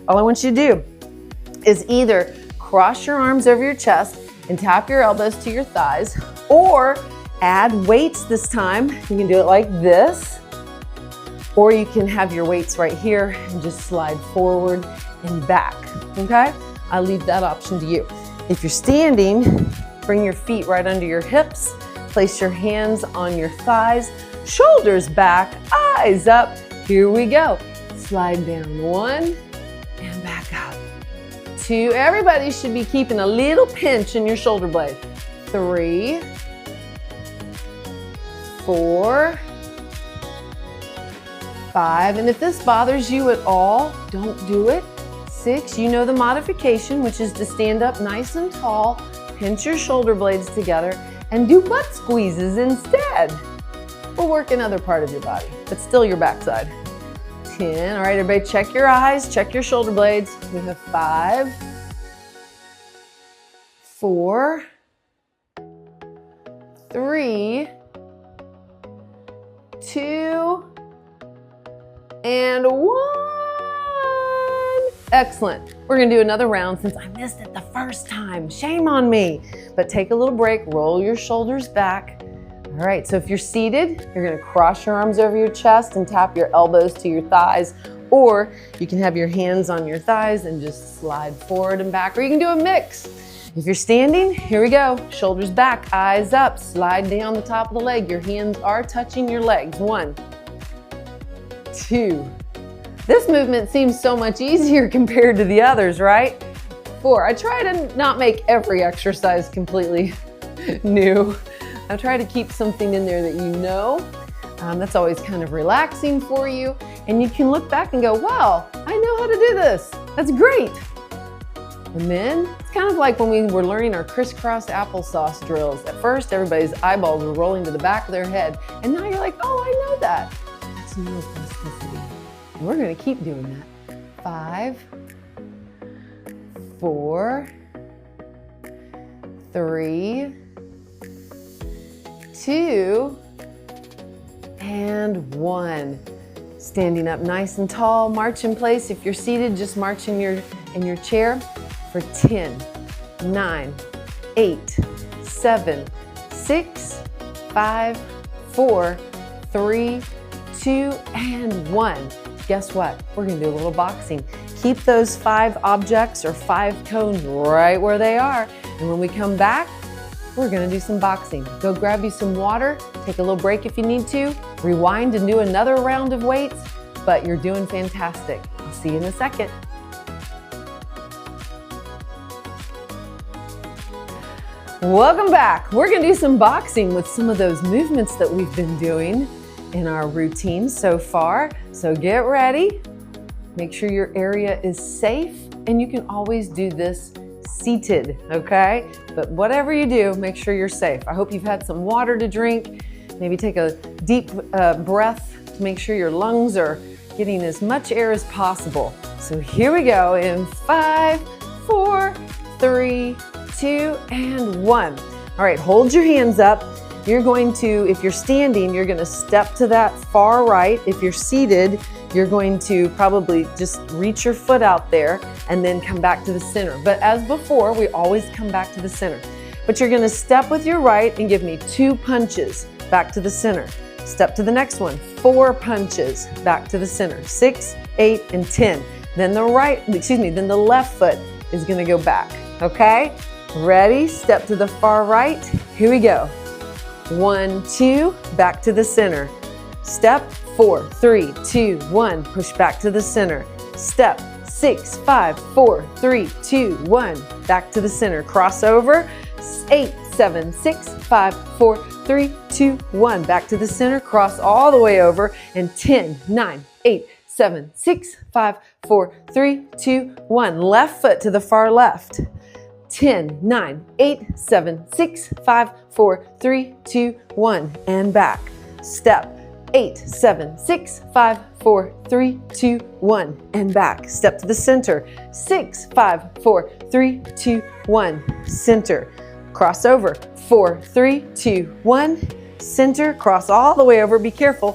all I want you to do is either cross your arms over your chest and tap your elbows to your thighs, or add weights this time. You can do it like this, or you can have your weights right here and just slide forward and back, okay? I'll leave that option to you. If you're standing, bring your feet right under your hips, place your hands on your thighs, shoulders back, eyes up. Here we go. Slide down, one, and back up. Two, everybody should be keeping a little pinch in your shoulder blade. 3, 4, 5, and if this bothers you at all, don't do it. 6, you know the modification, which is to stand up nice and tall, pinch your shoulder blades together, and do butt squeezes instead. We'll work another part of your body, but still your backside. 10, all right, everybody check your eyes, check your shoulder blades. We have 5, 4, 3, 2, and 1. Excellent. We're gonna do another round since I missed it the first time. Shame on me. But take a little break, roll your shoulders back. All right, so if you're seated, you're gonna cross your arms over your chest and tap your elbows to your thighs, or you can have your hands on your thighs and just slide forward and back, or you can do a mix. If you're standing, here we go. Shoulders back, eyes up, slide down the top of the leg. Your hands are touching your legs. 1, 2. This movement seems so much easier compared to the others, right? 4, I try to not make every exercise completely new. I try to keep something in there that you know. That's always kind of relaxing for you. And you can look back and go, wow, I know how to do this. That's great. And then it's kind of like when we were learning our crisscross applesauce drills. At first, everybody's eyeballs were rolling to the back of their head. And now you're like, oh, I know that. That's neuroplasticity. And we're gonna keep doing that. 5, 4, 3, 2, and 1. Standing up nice and tall, march in place. If you're seated, just march in your chair for 10, 9, 8, 7, 6, 5, 4, 3, 2, and 1. Guess what? We're gonna do a little boxing. Keep those 5 objects or 5 cones right where they are. And when we come back, we're gonna do some boxing. Go grab you some water, take a little break if you need to, rewind and do another round of weights, but you're doing fantastic. I'll see you in a second. Welcome back. We're gonna do some boxing with some of those movements that we've been doing in our routine so far. So get ready. Make sure your area is safe, and you can always do this seated, okay? But whatever you do, make sure you're safe. I hope you've had some water to drink. Maybe take a deep breath to make sure your lungs are getting as much air as possible. So here we go in 5, 4, 3, 2, and 1. All right, hold your hands up. You're going to, if you're standing, you're going to step to that far right. If you're seated, you're going to probably just reach your foot out there and then come back to the center. But as before, we always come back to the center. But you're going to step with your right and give me 2 punches back to the center. Step to the next one, 4 punches back to the center, 6, 8, and 10. Then the left foot is going to go back, okay? Ready? Step to the far right. Here we go. 1, 2, back to the center. Step, 4, 3, 2, 1, push back to the center. Step, 6, 5, 4, 3, 2, 1, back to the center. Cross over, 8, 7, 6, 5, 4, 3, 2, 1, back to the center. Cross all the way over, and 10, 9, 8, 7, 6, 5, 4, 3, 2, 1. Left foot to the far left. 10, 9, 8, 7, 6, 5, 4, 3, 2, 1, and back. Step, 8, 7, 6, 5, 4, 3, 2, 1, and back. Step to the center, 6, 5, 4, 3, 2, 1, center. Cross over, 4, 3, 2, 1, center. Cross all the way over, be careful.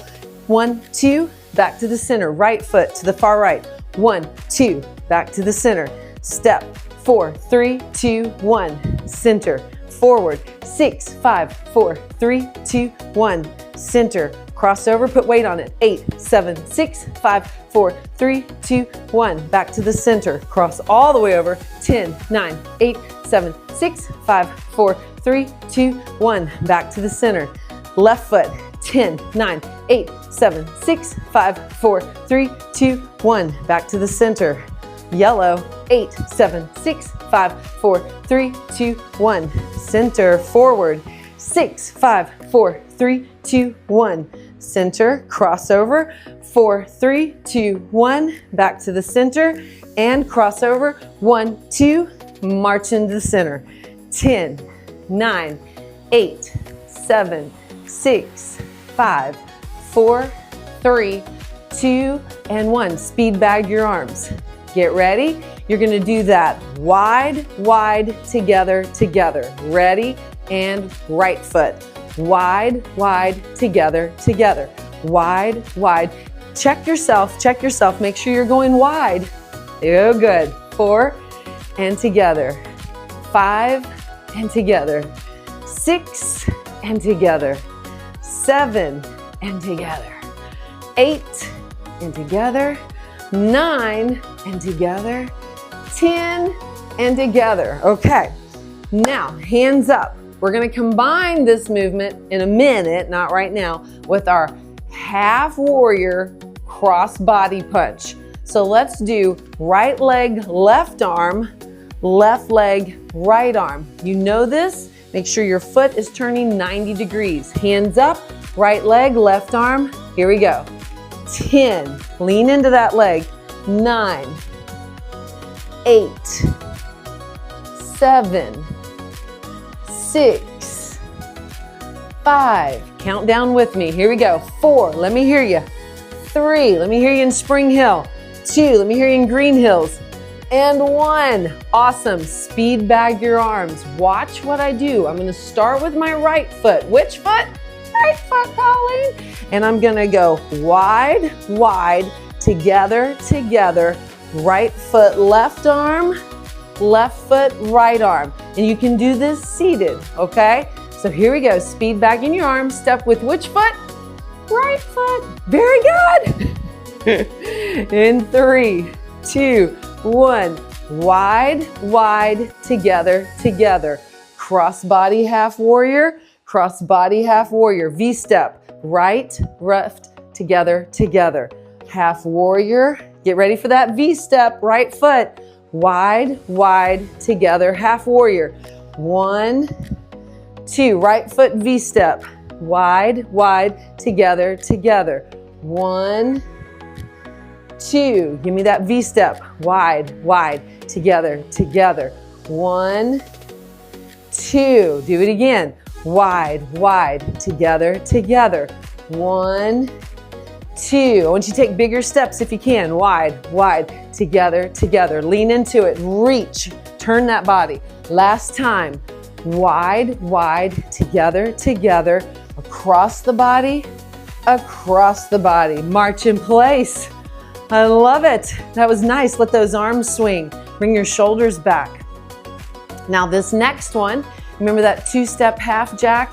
1, 2, back to the center, right foot to the far right. 1, 2, back to the center. Step, 4, 3, 2, 1, center, forward, 6, 5, 4, 3, 2, 1, center, cross over, put weight on it, 8, 7, 6, 5, 4, 3, 2, 1, back to the center, cross all the way over, 10, 9, 8, 7, 6, 5, 4, 3, 2, 1, back to the center, left foot, 10, 9, 8, 7, 6, 5, 4, 3, 2, 1, back to the center. Yellow, 8, 7, 6, 5, 4, 3, 2, 1. Center, forward, 6, 5, 4, 3, 2, 1. Center, crossover, 4, 3, 2, 1. Back to the center and crossover, 1, 2. March into the center. 10, 9, 8, 7, 6, 5, 4, 3, 2, and 1. Speed bag your arms. Get ready. You're going to do that wide, wide, together, together. Ready? And right foot. Wide, wide, together, together. Wide, wide. Check yourself. Check yourself. Make sure you're going wide. Oh, good. 4 and together. 5 and together. 6 and together. 7 and together. 8 and together. 9 and together, 10 and together. Okay, now hands up. We're going to combine this movement in a minute, not right now, with our half warrior cross body punch. So let's do right leg, left arm, left leg, right arm. You know this? Make sure your foot is turning 90 degrees. Hands up, right leg, left arm. Here we go. 10, lean into that leg, 9, 8, 7, 6, 5, count down with me, here we go, 4, let me hear you, 3, let me hear you in Spring Hill, 2, let me hear you in Green Hills, and 1, awesome, speed bag your arms, watch what I do, I'm going to start with my right foot, which foot? Right foot, Colleen. And I'm gonna go wide, wide, together, together, right foot, left arm, left foot, right arm. And you can do this seated, okay? So here we go, speed bagging your arms, step with which foot? Right foot, very good. In 3, 2, 1, wide, wide, together, together. Cross body half warrior, cross body half warrior, V-step, right, left, together, together. Half warrior, get ready for that V-step, right foot, wide, wide, together, half warrior. 1, 2, right foot V-step, wide, wide, together, together. 1, 2, give me that V-step, wide, wide, together, together. 1, 2, do it again. Wide, wide, together, together. 1, 2. I want you to take bigger steps if you can. Wide, wide, together, together. Lean into it. Reach. Turn that body. Last time. Wide, wide, together, together, across the body, across the body. March in place. I love it. That was nice. Let those arms swing. Bring your shoulders back. Now this next one, remember that two-step half jack?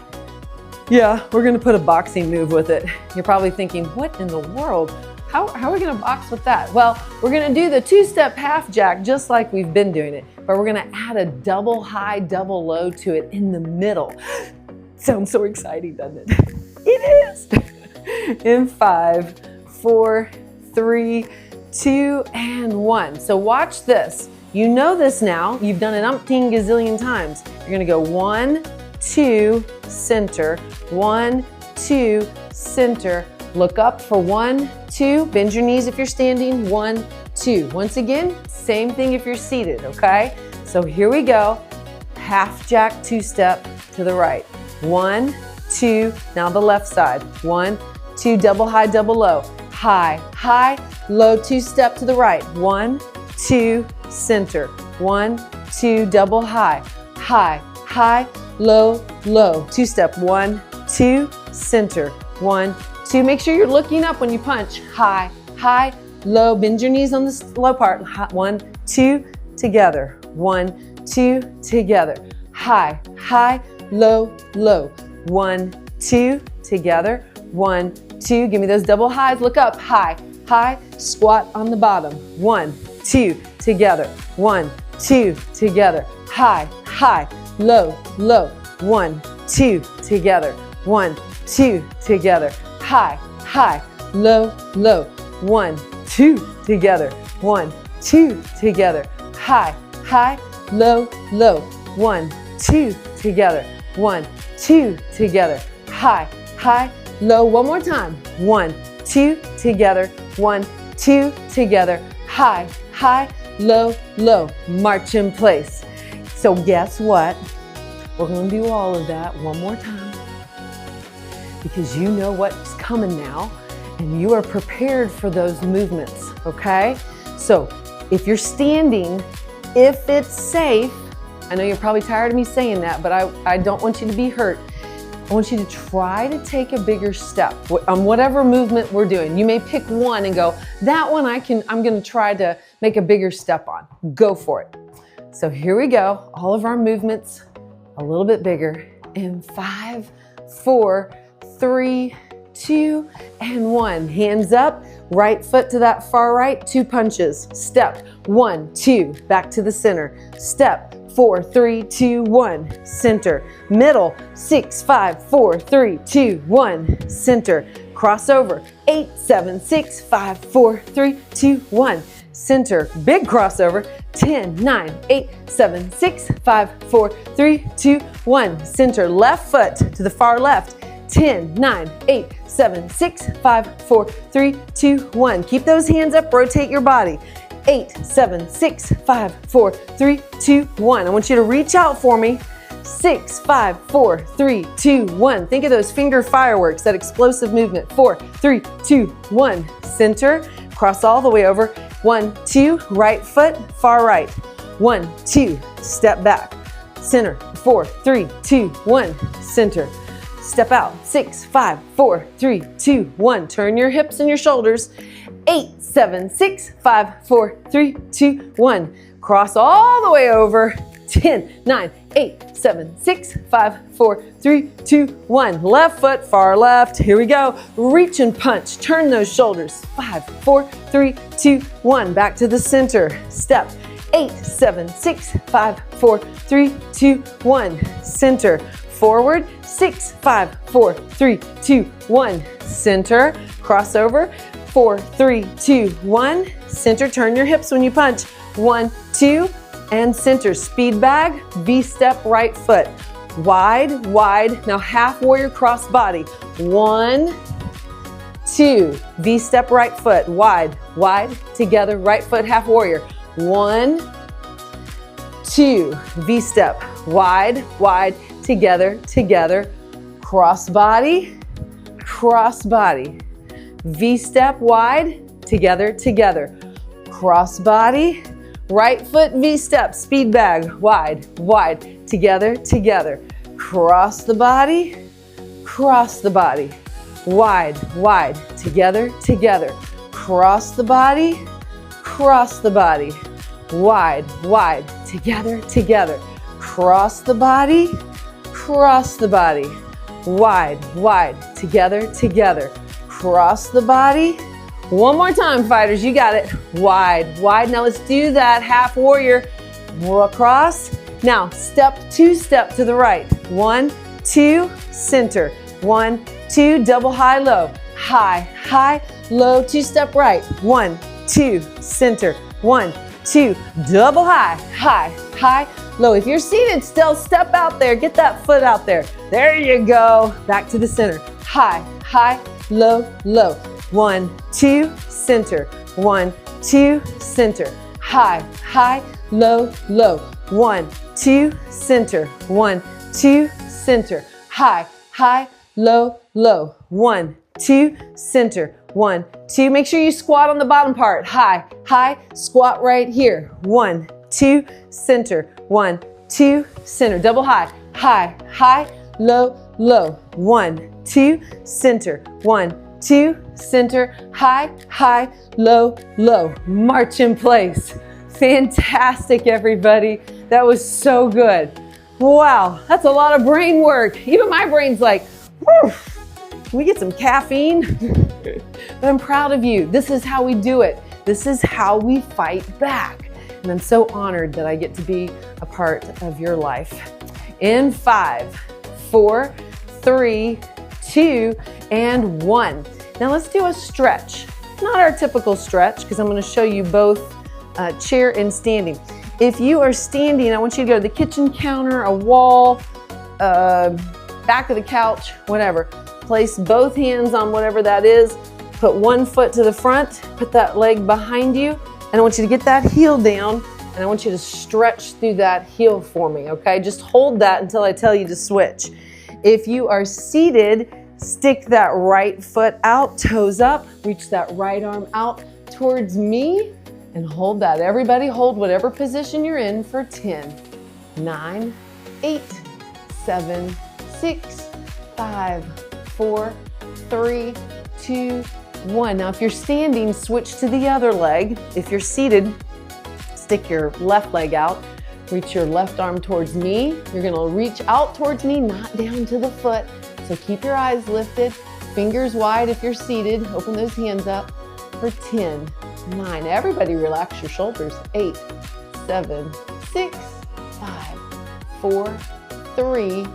Yeah, we're gonna put a boxing move with it. You're probably thinking, what in the world? How are we gonna box with that? Well, we're gonna do the two-step half jack just like we've been doing it, but we're gonna add a double high, double low to it in the middle. Sounds so exciting, doesn't it? It is. In 5, 4, 3, 2, and 1. So watch this. You know this now. You've done it umpteen gazillion times. You're gonna go 1, 2, center, 1, 2, center. Look up for 1, 2. Bend your knees if you're standing. 1, 2. Once again, same thing if you're seated, okay? So here we go. Half jack two-step to the right. 1, 2. Now the left side. 1, 2. Double high, double low. High, high, low two-step to the right. 1, 2, center. 1, 2. Double high. High, high, low, low. Two-step. 1, 2, center. 1, 2. Make sure you're looking up when you punch. High, high, low. Bend your knees on the low part. 1, 2, together. 1, 2, together. High, high, low, low. 1, 2, together. 1, 2. Give me those double highs. Look up. High, high, squat on the bottom. 1, 2, together. 1, 2, together. High, high, low, low. 1, 2, together. 1, 2, together. High, high, low, low. 1, 2, together. 1, 2, together. High, high, low, low. 1, 2, together. 1, 2, together. High, high, low. One more time. 1, 2, together. 1, 2, together. High, high, low, low. March in place. So guess what? We're going to do all of that one more time because you know what's coming now and you are prepared for those movements, okay? So if you're standing, if it's safe, I know you're probably tired of me saying that, but I don't want you to be hurt. I want you to try to take a bigger step on whatever movement we're doing. You may pick one and go, that one I'm gonna try to make a bigger step on. Go for it. So here we go. All of our movements a little bit bigger. In 5, 4, 3, 2, and 1. Hands up, right foot to that far right, 2 punches. Step, 1, 2, back to the center. Step, 4, 3, 2, 1, center. Middle, 6, 5, 4, 3, 2, 1, center. Crossover, 8, 7, 6, 5, 4, 3, 2, 1, center. Big crossover, 10, 9, 8, 7, 6, 5, 4, 3, 2, 1, center. Left foot to the far left, 10, 9, 8, 7, 6, 5, 4, 3, 2, 1. Keep those hands up, rotate your body. 8, 7, 6, 5, 4, 3, 2, 1. I want you to reach out for me. 6, 5, 4, 3, 2, 1. Think of those finger fireworks, that explosive movement. 4, 3, 2, 1. Center, cross all the way over. 1, 2, right foot, far right. 1, 2, step back. Center, 4, 3, 2, 1. Center. Step out. 6, 5, 4, 3, 2, 1. Turn your hips and your shoulders. 8, 7, 6, 5, 4, 3, 2, 1. Cross all the way over. 10, 9, 8, 7, 6, 5, 4, 3, 2, 1. Left foot, far left. Here we go. Reach and punch. Turn those shoulders. 5, 4, 3, 2, 1. Back to the center. Step. 8, 7, 6, 5, 4, 3, 2, 1. Center. Forward. 6, 5, 4, 3, 2, 1. Center. Crossover. 4, 3, 2, 1. Center. Turn your hips when you punch. 1, 2, and center. Speed bag, V-step right foot. Wide, wide. Now half warrior cross body. 1, 2. V-step right foot. Wide, wide. Together. Right foot half warrior. 1, 2. V-step. Wide, wide. Together, together. Cross body, cross body. V-step wide. Together, together. Cross body. Right foot V-step, speed bag, wide, wide, together, together. Cross the body, wide, wide, together, together. Cross the body, wide, wide, together, together. Cross the body, wide, wide, together, together. Cross the body. One more time, fighters, you got it. Wide, wide. Now let's do that half warrior. Across. Now step, two-step to the right. 1, 2, center. 1, 2, double high, low. High, high, low, two-step right. 1, 2, center. 1, 2, double high, high, high, low. If you're seated still, step out there. Get that foot out there. There you go. Back to the center. High, high, low, low. 1, 2, center. 1, 2, center. High, high, low, low. 1, 2, center. 1, 2, center. High, high, low, low. 1, 2, center. 1, 2. Make sure you squat on the bottom part. High, high, squat right here. 1, 2, center. 1, 2, center. Double high. High, high, low, low. 1, 2, center. 1, 2, center. High, high, low, low. March in place. Fantastic, everybody. That was so good. Wow, that's a lot of brain work. Even my brain's like, whew. Can we get some caffeine? But I'm proud of you. This is how we do it. This is how we fight back. And I'm so honored that I get to be a part of your life. In 5, 4, 3, 2, and 1. Now let's do a stretch. Not our typical stretch, because I'm going to show you both chair and standing. If you are standing, I want you to go to the kitchen counter, a wall, back of the couch, whatever. Place both hands on whatever that is. Put one foot to the front, put that leg behind you, and I want you to get that heel down, and I want you to stretch through that heel for me, okay? Just hold that until I tell you to switch. If you are seated, stick that right foot out, toes up, reach that right arm out towards me, and hold that. Everybody hold whatever position you're in for 10, 9, 8, 7, 6, 5, 4, 3, 2, 1. Now if you're standing, switch to the other leg. If you're seated, stick your left leg out, reach your left arm towards me. You're gonna reach out towards me, not down to the foot. So keep your eyes lifted, fingers wide if you're seated. Open those hands up for 10, 9. Everybody relax your shoulders. 8, 7, 6, 5, 4, 3,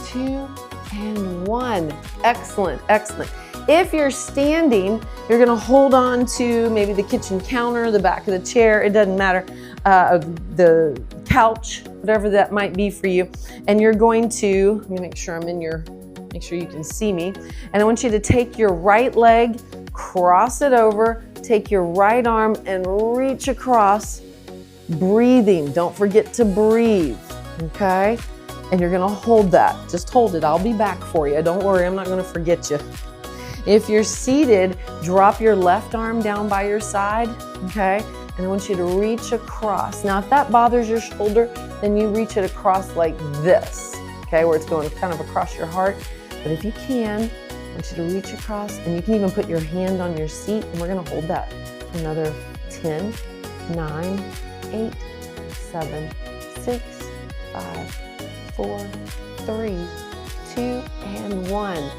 2, and 1. Excellent, excellent. If you're standing, you're gonna hold on to maybe the kitchen counter, the back of the chair, it doesn't matter, the couch, whatever that might be for you. And you're going to, let me make sure I'm in your, make sure you can see me. And I want you to take your right leg, cross it over, take your right arm and reach across, breathing. Don't forget to breathe, okay? And you're gonna hold that. Just hold it. I'll be back for you. Don't worry, I'm not gonna forget you. If you're seated, drop your left arm down by your side, okay? And I want you to reach across. Now, if that bothers your shoulder, then you reach it across like this, okay? Where it's going kind of across your heart. But if you can, I want you to reach across, and you can even put your hand on your seat, and we're gonna hold that for another 10, 9, 8, 7, 6, 5, 4, 3, 2, and 1.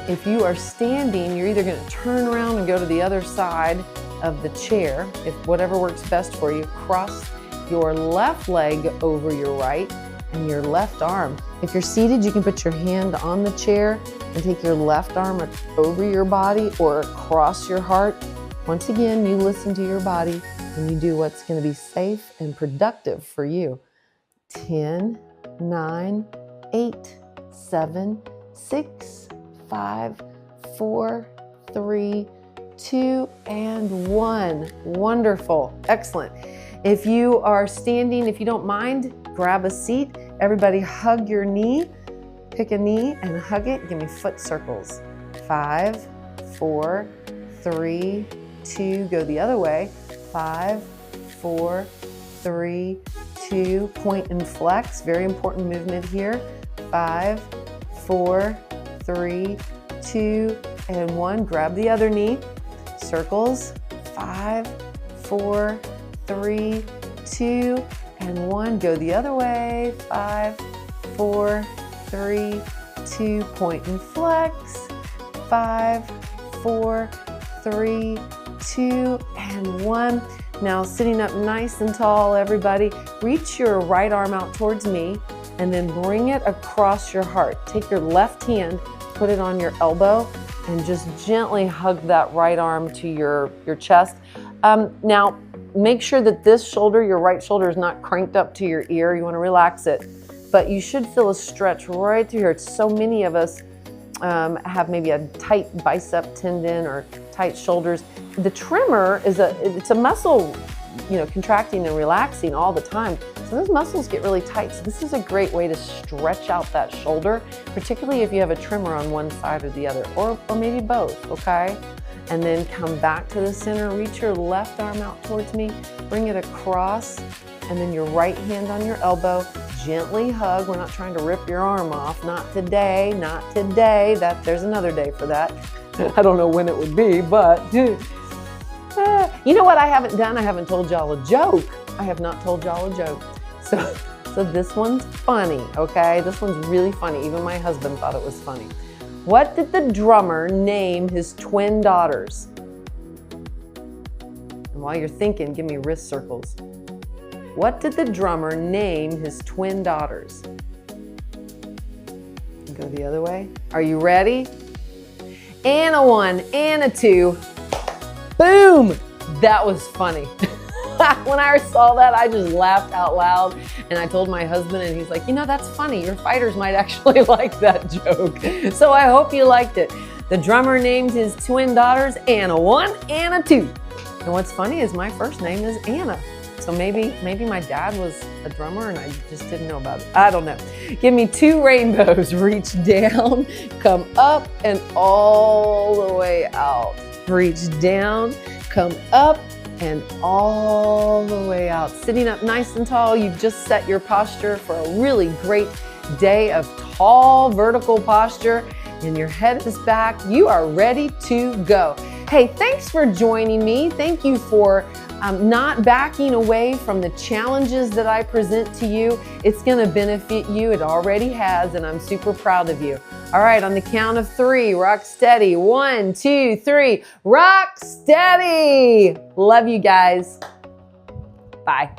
If you are standing, you're either going to turn around and go to the other side of the chair, if whatever works best for you. Cross your left leg over your right and your left arm. If you're seated, you can put your hand on the chair and take your left arm over your body or across your heart. Once again, you listen to your body and you do what's going to be safe and productive for you. 10, 9, 8, 7, 6, 5, 4, 3, 2, and 1. Wonderful. Excellent. If you are standing, if you don't mind, grab a seat. Everybody hug your knee. Pick a knee and hug it. Give me foot circles. 5, 4, 3, 2. Go the other way. 5, 4, 3, 2, point and flex. Very important movement here. 5, 4, 3, 2, and 1. Grab the other knee. Circles. 5, 4, 3, 2, and 1. Go the other way. 5, 4, 3, 2, point and flex. 5, 4, 3, 2, and 1. Now sitting up nice and tall, everybody. Reach your right arm out towards me and then bring it across your heart. Take your left hand, put it on your elbow, and just gently hug that right arm to your chest. Now, make sure that this shoulder, your right shoulder, is not cranked up to your ear. You want to relax it. But you should feel a stretch right through here. So many of us have maybe a tight bicep tendon or tight shoulders. The tremor is it's a muscle, contracting and relaxing all the time. So those muscles get really tight. So this is a great way to stretch out that shoulder, particularly if you have a tremor on one side or the other, or maybe both, okay? And then come back to the center, reach your left arm out towards me, bring it across, and then your right hand on your elbow, gently hug. We're not trying to rip your arm off, not today, not today. There's another day for that. I don't know when it would be, but you know what I haven't done? I haven't told y'all a joke. I have not told y'all a joke. So this one's funny, okay? This one's really funny. Even my husband thought it was funny. What did the drummer name his twin daughters? And while you're thinking, give me wrist circles. What did the drummer name his twin daughters? Go the other way. Are you ready? And a 1, and a 2. Boom! That was funny. When I saw that, I just laughed out loud, and I told my husband, and he's like, that's funny. Your fighters might actually like that joke. So I hope you liked it. The drummer named his twin daughters Anna 1, Anna 2. And what's funny is my first name is Anna. So maybe my dad was a drummer and I just didn't know about it. I don't know. Give me 2 rainbows. Reach down, come up, and all the way out. Reach down, come up, and all the way out. Sitting up nice and tall, you've just set your posture for a really great day of tall vertical posture, and your head is back. You are ready to go. Hey, thanks for joining me. Thank you for not backing away from the challenges that I present to you. It's going to benefit you. It already has, and I'm super proud of you. All right, on the count of 3, rock steady. 1, 2, 3, rock steady. Love you guys. Bye.